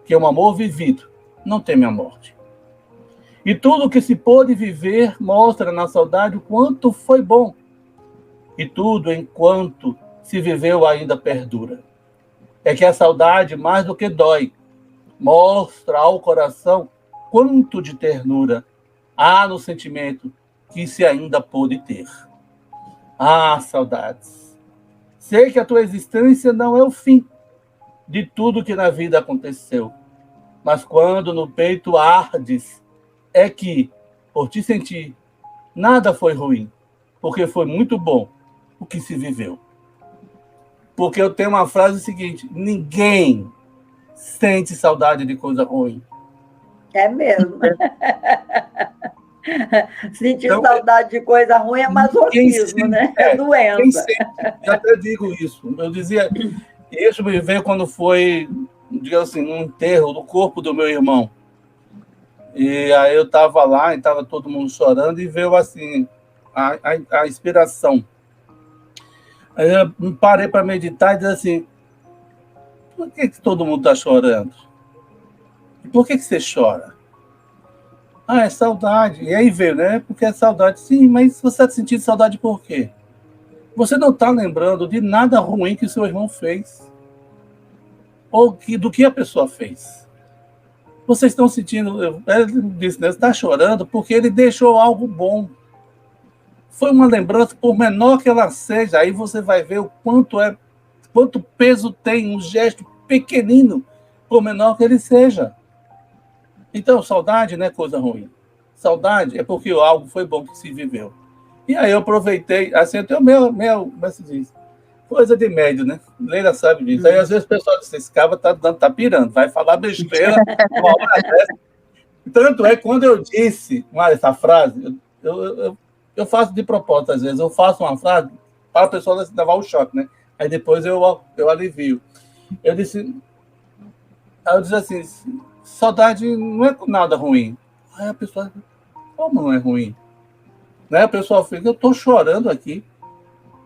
que um amor vivido não teme a morte. E tudo que se pôde viver mostra na saudade o quanto foi bom. E tudo enquanto se viveu ainda perdura. É que a saudade, mais do que dói, mostra ao coração quanto de ternura há no sentimento que se ainda pôde ter. Saudades. Sei que a tua existência não é o fim de tudo que na vida aconteceu, mas quando no peito ardes, é que, por te sentir, nada foi ruim, porque foi muito bom o que se viveu. Porque eu tenho uma frase seguinte: ninguém sente saudade de coisa ruim. É mesmo. Sentir Então, saudade de coisa ruim é masoquismo, né? É doença. Já até digo isso. Eu dizia, isso me veio quando foi, digamos assim, um enterro do corpo do meu irmão. E aí eu estava lá e estava todo mundo chorando e veio assim a inspiração. Aí eu parei para meditar e disse assim, por que todo mundo está chorando? E por que você chora? Ah, é saudade. E aí veio, né? Porque é saudade. Sim, mas você está sentindo saudade por quê? Você não está lembrando de nada ruim que seu irmão fez. Ou do que a pessoa fez. Vocês estão sentindo... Ele disse, né? Você está chorando porque ele deixou algo bom. Foi uma lembrança, por menor que ela seja, aí você vai ver o quanto peso tem um gesto pequenino, por menor que ele seja. Então, saudade não é coisa ruim. Saudade é porque algo foi bom que se viveu. E aí eu aproveitei, assim, eu tenho como é que se diz? Coisa de médio, né? Leila sabe disso. Aí, às vezes, o pessoal diz, esse cara tá pirando, vai falar besteira uma hora dessa. Tanto é que quando eu disse essa frase, eu faço de propósito, às vezes. Eu faço uma frase para a pessoa levar o choque, né? Aí depois eu alivio. Eu disse assim, saudade não é nada ruim. Aí a pessoa, como não é ruim? Né? A pessoa fica, eu estou chorando aqui.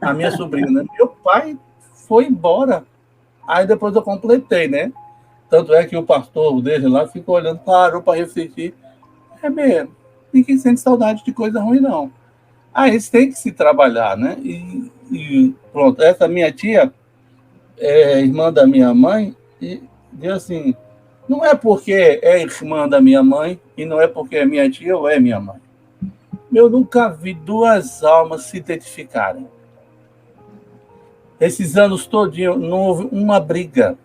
A minha sobrinha, né? Meu pai foi embora. Aí depois eu completei, né? Tanto é que o pastor dele lá ficou olhando, parou para refletir. É mesmo, ninguém sente saudade de coisa ruim, não. Aí isso tem que se trabalhar, né? E pronto, essa minha tia é irmã da minha mãe, e diz assim, não é porque é irmã da minha mãe, e não é porque é minha tia ou é minha mãe. Eu nunca vi duas almas se identificarem. Esses anos todinhos não houve uma briga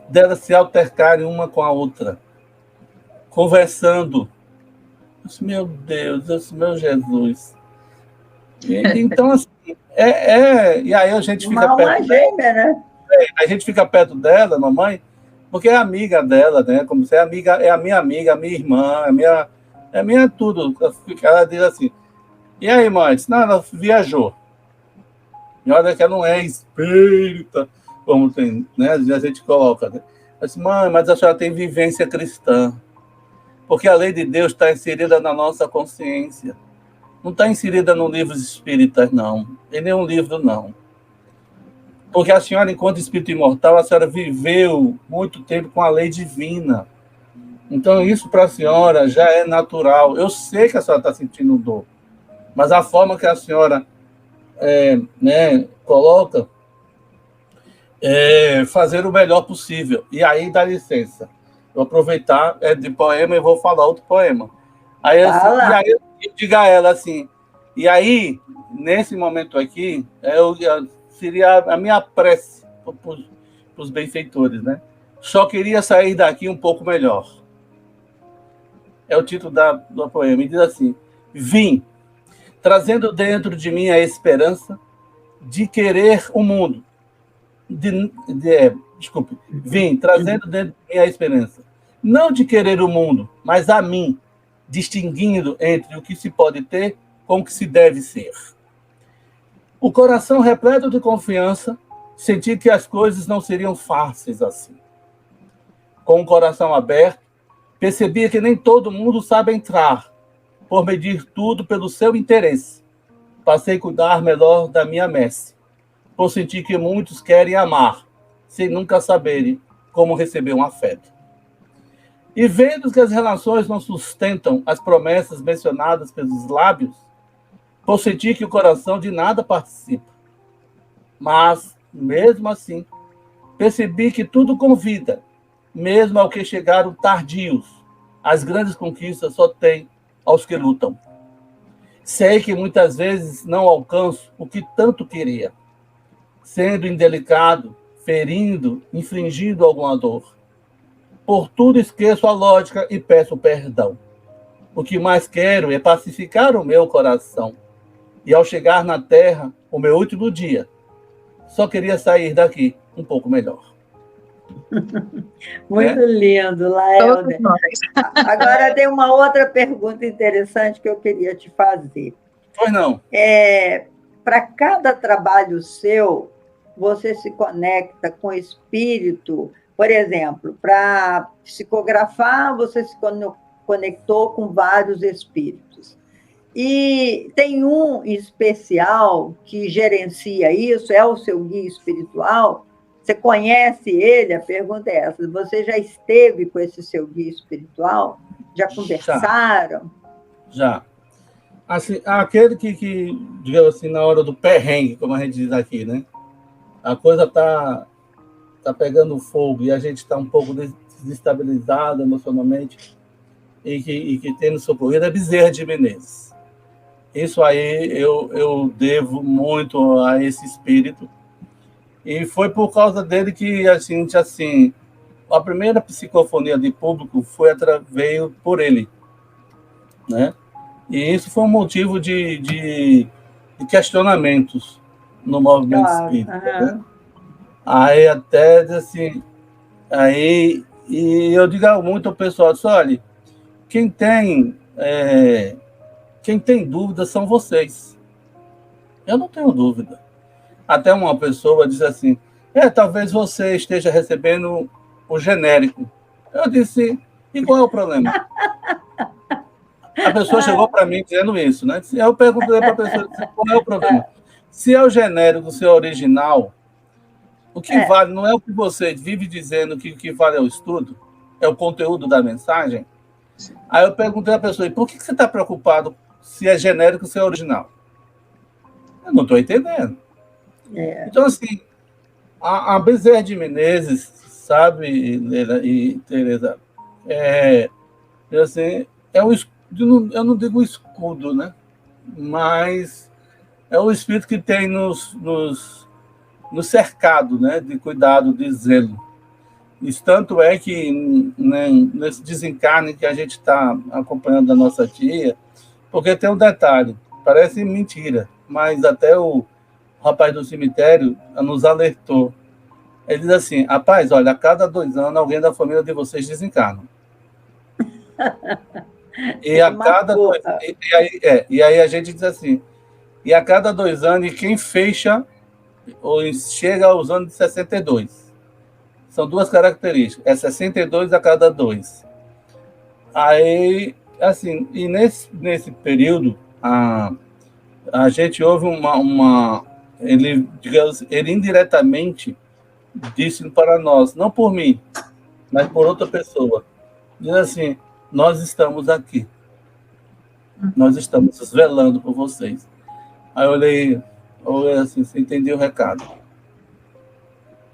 delas se altercarem uma com a outra, conversando. Eu disse, meu Deus, eu disse, meu Jesus. Então, assim, e aí a gente fica perto gêmea, né? A gente fica perto dela, mamãe, porque é amiga dela, né? Como se é amiga, é a minha amiga, a minha irmã, é minha tudo. Ela diz assim, e aí, mãe? Disse, não, ela viajou. E olha que ela não é espírita, como tem, né? Às vezes a gente coloca, né? Eu disse, mãe, mas a senhora tem vivência cristã. Porque a lei de Deus está inserida na nossa consciência. Não está inserida no livro espíritas, não. Em nenhum livro, não. Porque a senhora, enquanto espírito imortal, a senhora viveu muito tempo com a lei divina. Então, isso para a senhora já é natural. Eu sei que a senhora está sentindo dor, mas a forma que a senhora coloca é fazer o melhor possível. E aí, dá licença. Vou aproveitar de poema e vou falar outro poema. Aí, assim, e aí eu digo a ela assim, e aí, nesse momento aqui, seria a minha prece para os benfeitores, né? Só queria sair daqui um pouco melhor. É o título do poema. E diz assim, vim, trazendo dentro de mim a esperança de querer o mundo. Vim, trazendo dentro de mim a esperança. Não de querer o mundo, mas a mim, distinguindo entre o que se pode ter com o que se deve ser. O coração repleto de confiança, senti que as coisas não seriam fáceis assim. Com o coração aberto, percebia que nem todo mundo sabe entrar, por medir tudo pelo seu interesse. Passei a cuidar melhor da minha messe, por sentir que muitos querem amar, sem nunca saberem como receber um afeto. E vendo que as relações não sustentam as promessas mencionadas pelos lábios, por sentir que o coração de nada participa. Mas, mesmo assim, percebi que tudo convida, mesmo ao que chegaram tardios. As grandes conquistas só têm aos que lutam. Sei que muitas vezes não alcanço o que tanto queria, sendo indelicado, ferindo, infringindo alguma dor. Por tudo esqueço a lógica e peço perdão. O que mais quero é pacificar o meu coração. E ao chegar na terra, o meu último dia, só queria sair daqui um pouco melhor. Muito né? lindo, Todos Laelder. nós. Agora tem uma outra pergunta interessante que eu queria te fazer. Pois não. Para cada trabalho seu, você se conecta com o espírito. Por exemplo, para psicografar, você se conectou com vários espíritos. E tem um especial que gerencia isso, é o seu guia espiritual. Você conhece ele? A pergunta é essa. Você já esteve com esse seu guia espiritual? Já conversaram? Já. Assim, aquele que, digamos assim, na hora do perrengue, como a gente diz aqui, né? A coisa tá pegando fogo e a gente está um pouco desestabilizado emocionalmente e que tem nos socorrido é Bezerra de Menezes. Isso aí eu devo muito a esse espírito. E foi por causa dele que a gente, assim, a primeira psicofonia de público veio por ele, né? E isso foi um motivo de questionamentos no movimento espírita, né? Aí até, assim, aí, e eu digo muito ao pessoal, olha, quem tem dúvida são vocês. Eu não tenho dúvida. Até uma pessoa disse assim, talvez você esteja recebendo o genérico. Eu disse, e qual é o problema? A pessoa chegou para mim dizendo isso, né? Eu perguntei para a pessoa, qual é o problema? Se é o genérico, se é o original, o que vale não é o que você vive dizendo que o que vale é o estudo, é o conteúdo da mensagem. Aí eu perguntei à pessoa, e por que você está preocupado se é genérico ou se é original? Eu não estou entendendo. Então, assim, a Bezerra de Menezes, sabe, Leila e Tereza, assim, eu não digo escudo, né? Mas é o espírito que tem nos cercado, né? De cuidado, de zelo. Isso tanto é que, né, nesse desencarne que a gente está acompanhando da nossa tia, porque tem um detalhe, parece mentira, mas até o rapaz do cemitério nos alertou. Ele diz assim, rapaz, olha, a cada 2 anos alguém da família de vocês desencarna. E a cada 2 e aí a gente diz assim, e a cada 2 anos, e quem fecha ou chega aos anos de 62. São 2 características, é 62 a cada 2. Aí, assim, e nesse período, a gente houve ele indiretamente disse para nós, não por mim, mas por outra pessoa, diz assim, nós estamos aqui, nós estamos velando por vocês. Aí eu olhei assim, você entendeu o recado?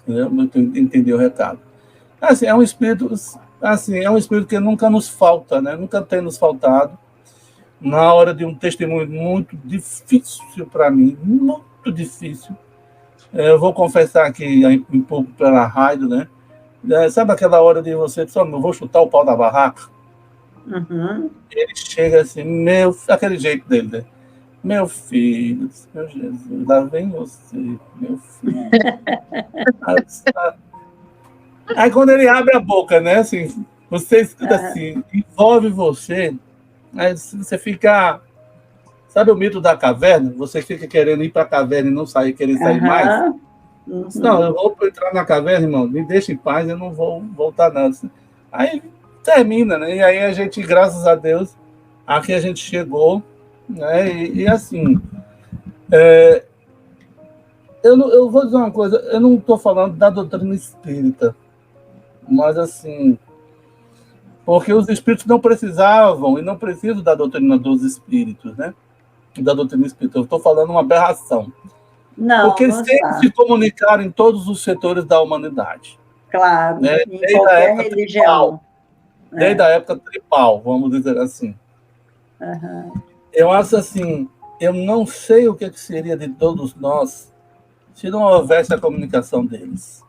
Entendeu? Entendeu o recado? Assim, é um espírito que nunca nos falta, né? Nunca tem nos faltado. Na hora de um testemunho muito difícil para mim, muito difícil. Eu vou confessar aqui um pouco pela rádio, né? Sabe aquela hora de você dizer, não vou chutar o pau da barraca? Uhum. Ele chega assim, aquele jeito dele, né? Meu filho, meu Jesus, lá vem você, meu filho. Aí quando ele abre a boca, né? Assim, você escuta assim, envolve você, aí você fica. Sabe o mito da caverna? Você fica querendo ir para a caverna e não querer sair mais? Uhum. Não, eu vou entrar na caverna, irmão, me deixa em paz, eu não vou voltar, não. Aí termina, né? E aí a gente, graças a Deus, aqui a gente chegou, né? E assim, eu vou dizer uma coisa, eu não estou falando da doutrina espírita, mas assim, porque os espíritos não precisavam e não precisam da doutrina dos espíritos, né? Da doutrina espírita. Eu estou falando uma aberração. Não, porque eles sempre se comunicaram em todos os setores da humanidade. Claro, né? Em qualquer religião. Desde a época tribal, vamos dizer assim. Uhum. Eu acho assim, eu não sei o que seria de todos nós se não houvesse a comunicação deles,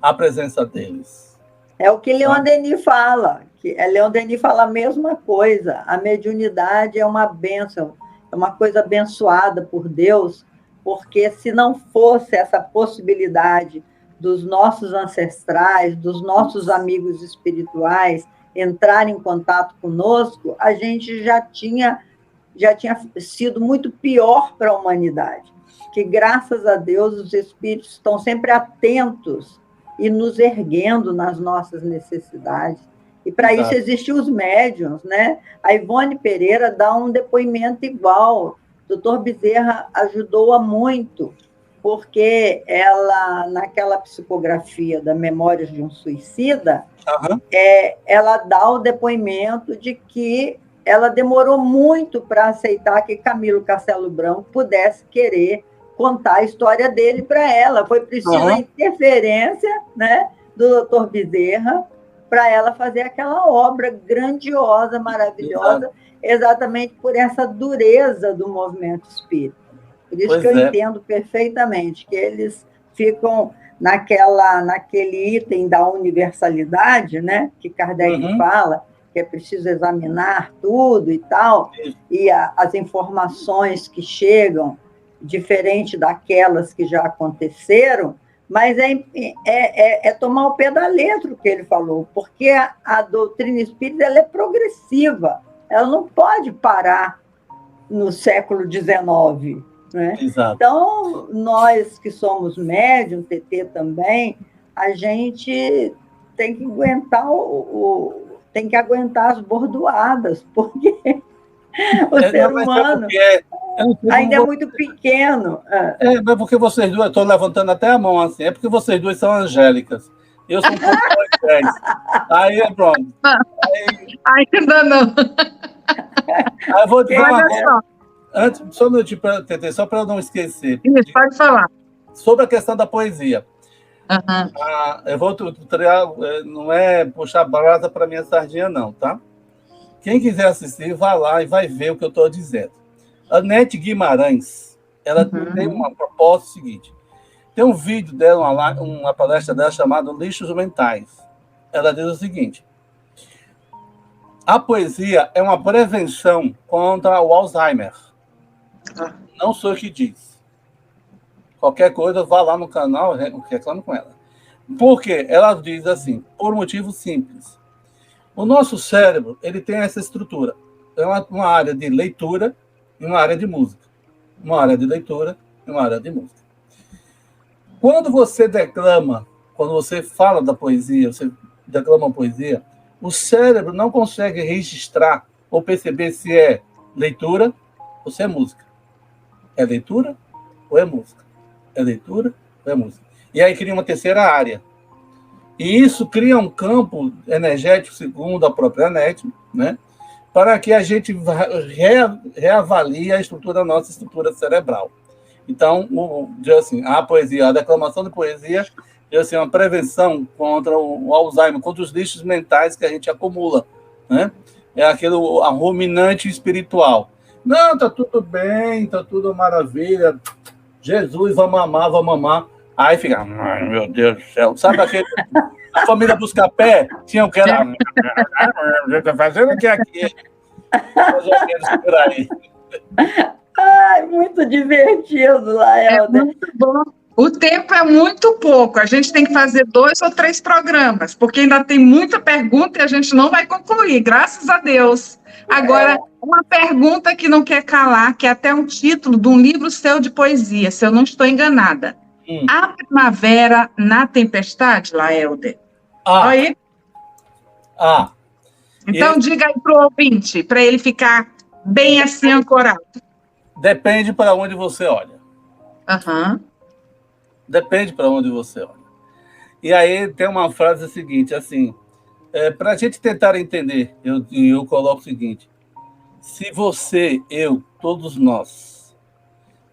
a presença deles. É o que Leon Denis fala. Leon Denis fala a mesma coisa. A mediunidade é uma bênção, é uma coisa abençoada por Deus, porque se não fosse essa possibilidade dos nossos ancestrais, dos nossos amigos espirituais, entrar em contato conosco, a gente já tinha sido muito pior para a humanidade. Que, graças a Deus, os espíritos estão sempre atentos e nos erguendo nas nossas necessidades. E, para isso, existem os médiuns, né? A Ivone Pereira dá um depoimento igual. O doutor Bezerra ajudou-a muito, porque ela, naquela psicografia da Memórias de um Suicida, ela dá o depoimento de que ela demorou muito para aceitar que Camilo Castelo Branco pudesse querer contar a história dele para ela. Foi preciso a interferência, né, do Dr. Bezerra para ela fazer aquela obra grandiosa, maravilhosa, exatamente por essa dureza do movimento espírita. Por isso que eu entendo perfeitamente que eles ficam naquele item da universalidade, né, que Kardec fala, que é preciso examinar tudo e tal, e as informações que chegam, diferente daquelas que já aconteceram, mas é tomar o pé da letra o que ele falou, porque a doutrina espírita ela é progressiva, ela não pode parar no século XIX. Né? Então, nós que somos médium, TT também, a gente tem que aguentar tem que aguentar as bordoadas, porque o ser humano ainda é muito pequeno. Não é porque vocês duas, estou levantando até a mão assim, é porque vocês duas são angélicas. Eu sou um pouco Moisés. Aí é pronto. Ainda não. Aí eu vou dizer uma coisa. Antes, só um minutinho, só para eu não esquecer. Isso, pode falar. Sobre a questão da poesia. Eu vou não é puxar brasa para minha sardinha, não, tá? Quem quiser assistir, vai lá e vai ver o que eu estou dizendo. A Nete Guimarães, ela tem uma proposta seguinte. Tem um vídeo dela, uma palestra dela chamada Lixos Mentais. Ela diz o seguinte: a poesia é uma prevenção contra o Alzheimer. Não sou eu que diz. Qualquer coisa, vá lá no canal e reclame com ela. Porque ela diz assim, por motivo simples. O nosso cérebro, ele tem essa estrutura. É uma área de leitura e uma área de música. Uma área de leitura e uma área de música. Quando você declama, quando você fala da poesia, você declama uma poesia, o cérebro não consegue registrar ou perceber se é leitura ou se é música. É leitura ou é música? É leitura ou é música? E aí cria uma terceira área. E isso cria um campo energético, segundo a própria NET, né, para que a gente reavalie a estrutura, a nossa estrutura cerebral. Então, assim, a poesia, a declamação de poesia, assim, uma prevenção contra o Alzheimer, contra os lixos mentais que a gente acumula, né? É aquele a ruminante espiritual. Não, tá tudo bem, tá tudo maravilha. Jesus, vamos amar. Aí fica, ai, meu Deus do céu. Sabe aquele... A família Buscapé tinha o que era... Tá fazendo o que aqui? Mais ou menos por aí. Ai, muito divertido, Laelda. É muito bom. O tempo é muito pouco. A gente tem que fazer 2 ou 3 programas, porque ainda tem muita pergunta e a gente não vai concluir, graças a Deus. Agora, uma pergunta que não quer calar, que é até um título de um livro seu de poesia, se eu não estou enganada. A Primavera na Tempestade, Laelder? Aí? Então, diga aí para o ouvinte, para ele ficar bem assim ancorado. Depende para onde você olha. Depende para onde você olha. E aí tem uma frase seguinte, assim, para a gente tentar entender, eu coloco o seguinte: se você, eu, todos nós,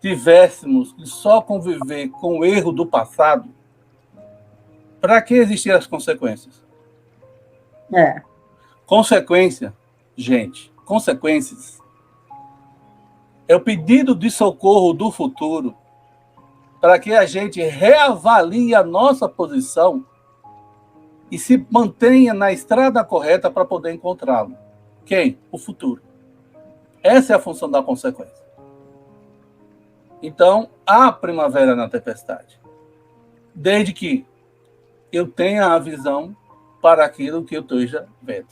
tivéssemos que só conviver com o erro do passado, para que existir as consequências? Consequência, gente, consequências é o pedido de socorro do futuro para que a gente reavalie a nossa posição e se mantenha na estrada correta para poder encontrá-lo. Quem? O futuro. Essa é a função da consequência. Então, há primavera na tempestade. Desde que eu tenha a visão para aquilo que eu esteja vendo.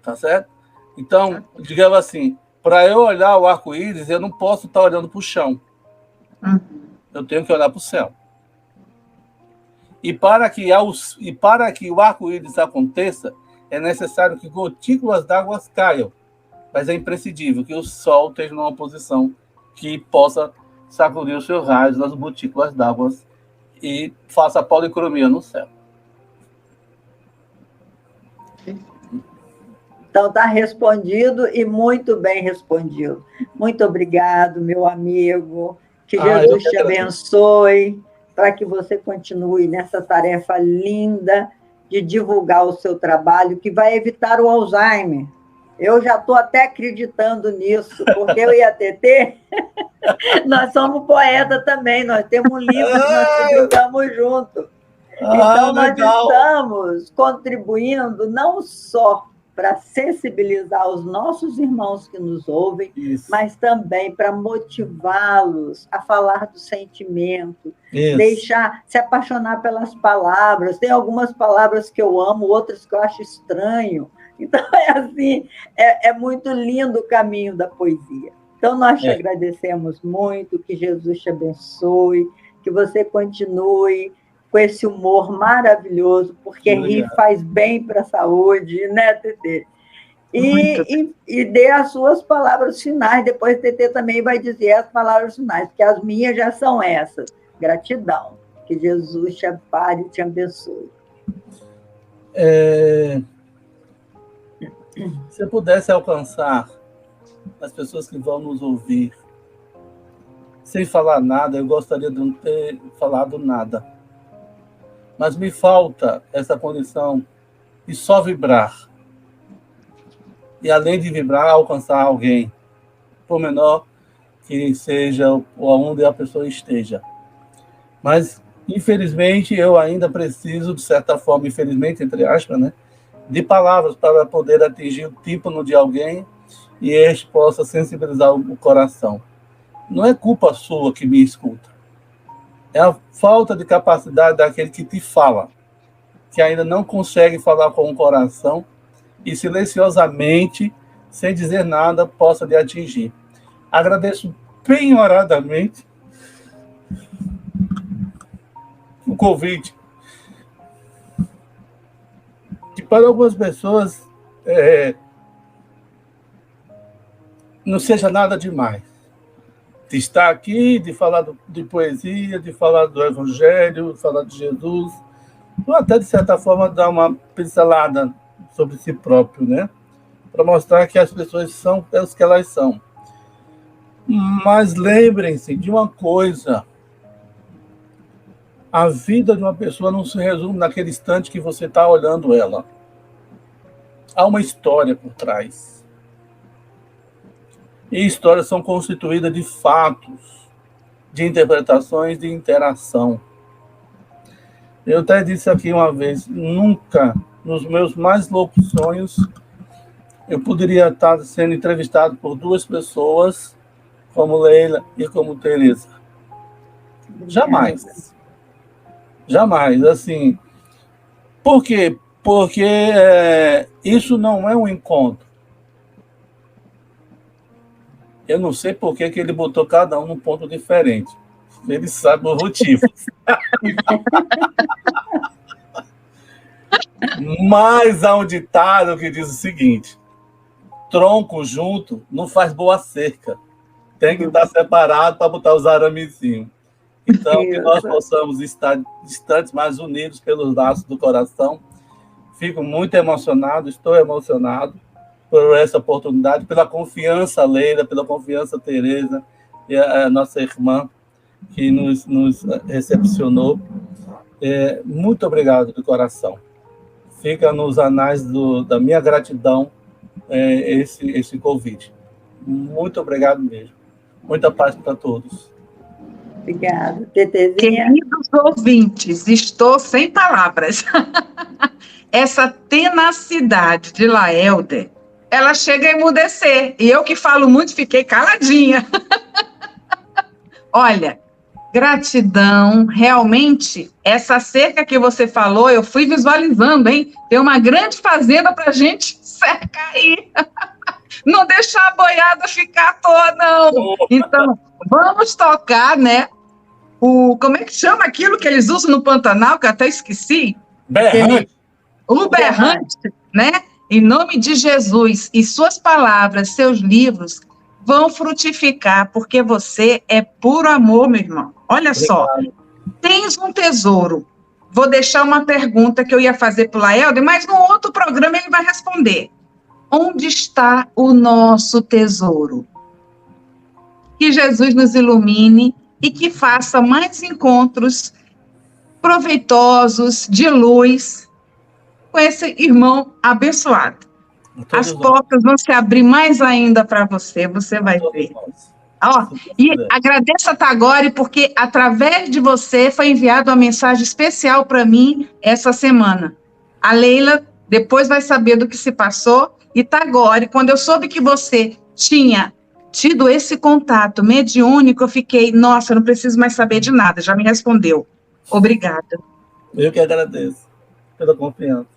Tá certo? Então, digamos assim, para eu olhar o arco-íris, eu não posso estar olhando para o chão. Eu tenho que olhar para o céu. E para que o arco-íris aconteça, é necessário que gotículas d'água caiam. Mas é imprescindível que o sol esteja numa posição que possa sacudir os seus raios nas gotículas d'água e faça a policromia no céu. Então, está respondido e muito bem respondido. Muito obrigado, meu amigo. Que Jesus te abençoe, para que você continue nessa tarefa linda de divulgar o seu trabalho, que vai evitar o Alzheimer. Eu já estou até acreditando nisso, porque eu e a TT, nós somos poeta também, nós temos um livro que nós publicamos juntos. Então, nós estamos contribuindo não só para sensibilizar os nossos irmãos que nos ouvem, mas também para motivá-los a falar do sentimento, deixar se apaixonar pelas palavras. Tem algumas palavras que eu amo, outras que eu acho estranho. Então, é assim, é muito lindo o caminho da poesia. Então, nós te agradecemos muito, que Jesus te abençoe, que você continue com esse humor maravilhoso, porque rir faz bem para a saúde, né, Tetê? E dê as suas palavras finais, depois a Tetê também vai dizer as palavras finais, porque as minhas já são essas. Gratidão. Que Jesus te ampare e te abençoe. Se eu pudesse alcançar as pessoas que vão nos ouvir sem falar nada, eu gostaria de não ter falado nada. Mas me falta essa condição de só vibrar. E, além de vibrar, alcançar alguém, por menor que seja onde a pessoa esteja. Mas, infelizmente, eu ainda preciso, de certa forma, infelizmente, entre aspas, né, de palavras para poder atingir o tímpano de alguém e este possa sensibilizar o coração. Não é culpa sua que me escuta. É a falta de capacidade daquele que te fala, que ainda não consegue falar com o coração e silenciosamente, sem dizer nada, possa lhe atingir. Agradeço penhoradamente o convite, que para algumas pessoas não seja nada demais. De estar aqui, de falar de poesia, de falar do Evangelho, de falar de Jesus, ou até, de certa forma, dar uma pincelada sobre si próprio, né? Para mostrar que as pessoas são os que elas são. Mas lembrem-se de uma coisa: a vida de uma pessoa não se resume naquele instante que você está olhando ela. Há uma história por trás. E histórias são constituídas de fatos, de interpretações, de interação. Eu até disse aqui uma vez, nunca, nos meus mais loucos sonhos, eu poderia estar sendo entrevistado por duas pessoas, como Leila e como Teresa. Jamais. Jamais, assim. Por quê? Porque isso não é um encontro. Eu não sei por que ele botou cada um num ponto diferente. Ele sabe os motivos. Mas há um ditado que diz o seguinte: tronco junto não faz boa cerca. Tem que estar separado para botar os aramezinhos. Então, que nós possamos estar distantes, mas unidos pelos laços do coração. Fico muito emocionado, estou emocionado por essa oportunidade, pela confiança, Leila, pela confiança, Teresa, e a nossa irmã que nos recepcionou. Muito obrigado de coração. Fica nos anais da minha gratidão esse convite. Muito obrigado mesmo. Muita paz para todos. Obrigada, Tetezinha. Queridos ouvintes, estou sem palavras. Essa tenacidade de Laelder, ela chega a emudecer. E eu que falo muito, fiquei caladinha. Olha, Gratidão, realmente, essa cerca que você falou, eu fui visualizando, hein? Tem uma grande fazenda para a gente cercar aí. Não deixar a boiada ficar à toa, não. Então, vamos tocar, né? Como é que chama aquilo que eles usam no Pantanal, que eu até esqueci? Berrante. O berrante, né? Em nome de Jesus, e suas palavras, seus livros vão frutificar, porque você é puro amor, meu irmão. Olha só, tens um tesouro. Vou deixar uma pergunta que eu ia fazer para o Laelder, mas no outro programa ele vai responder. Onde está o nosso tesouro? Que Jesus nos ilumine e que faça mais encontros proveitosos, de luz, com esse irmão abençoado. As portas vão se abrir mais ainda para você, você vai ver. Ó, e agradeço a Tagore, porque através de você foi enviada uma mensagem especial para mim essa semana. A Leila depois vai saber do que se passou, e Tagore, quando eu soube que você tinha tido esse contato mediúnico, eu fiquei, nossa, eu não preciso mais saber de nada, já me respondeu. Obrigada. Eu que agradeço pela confiança.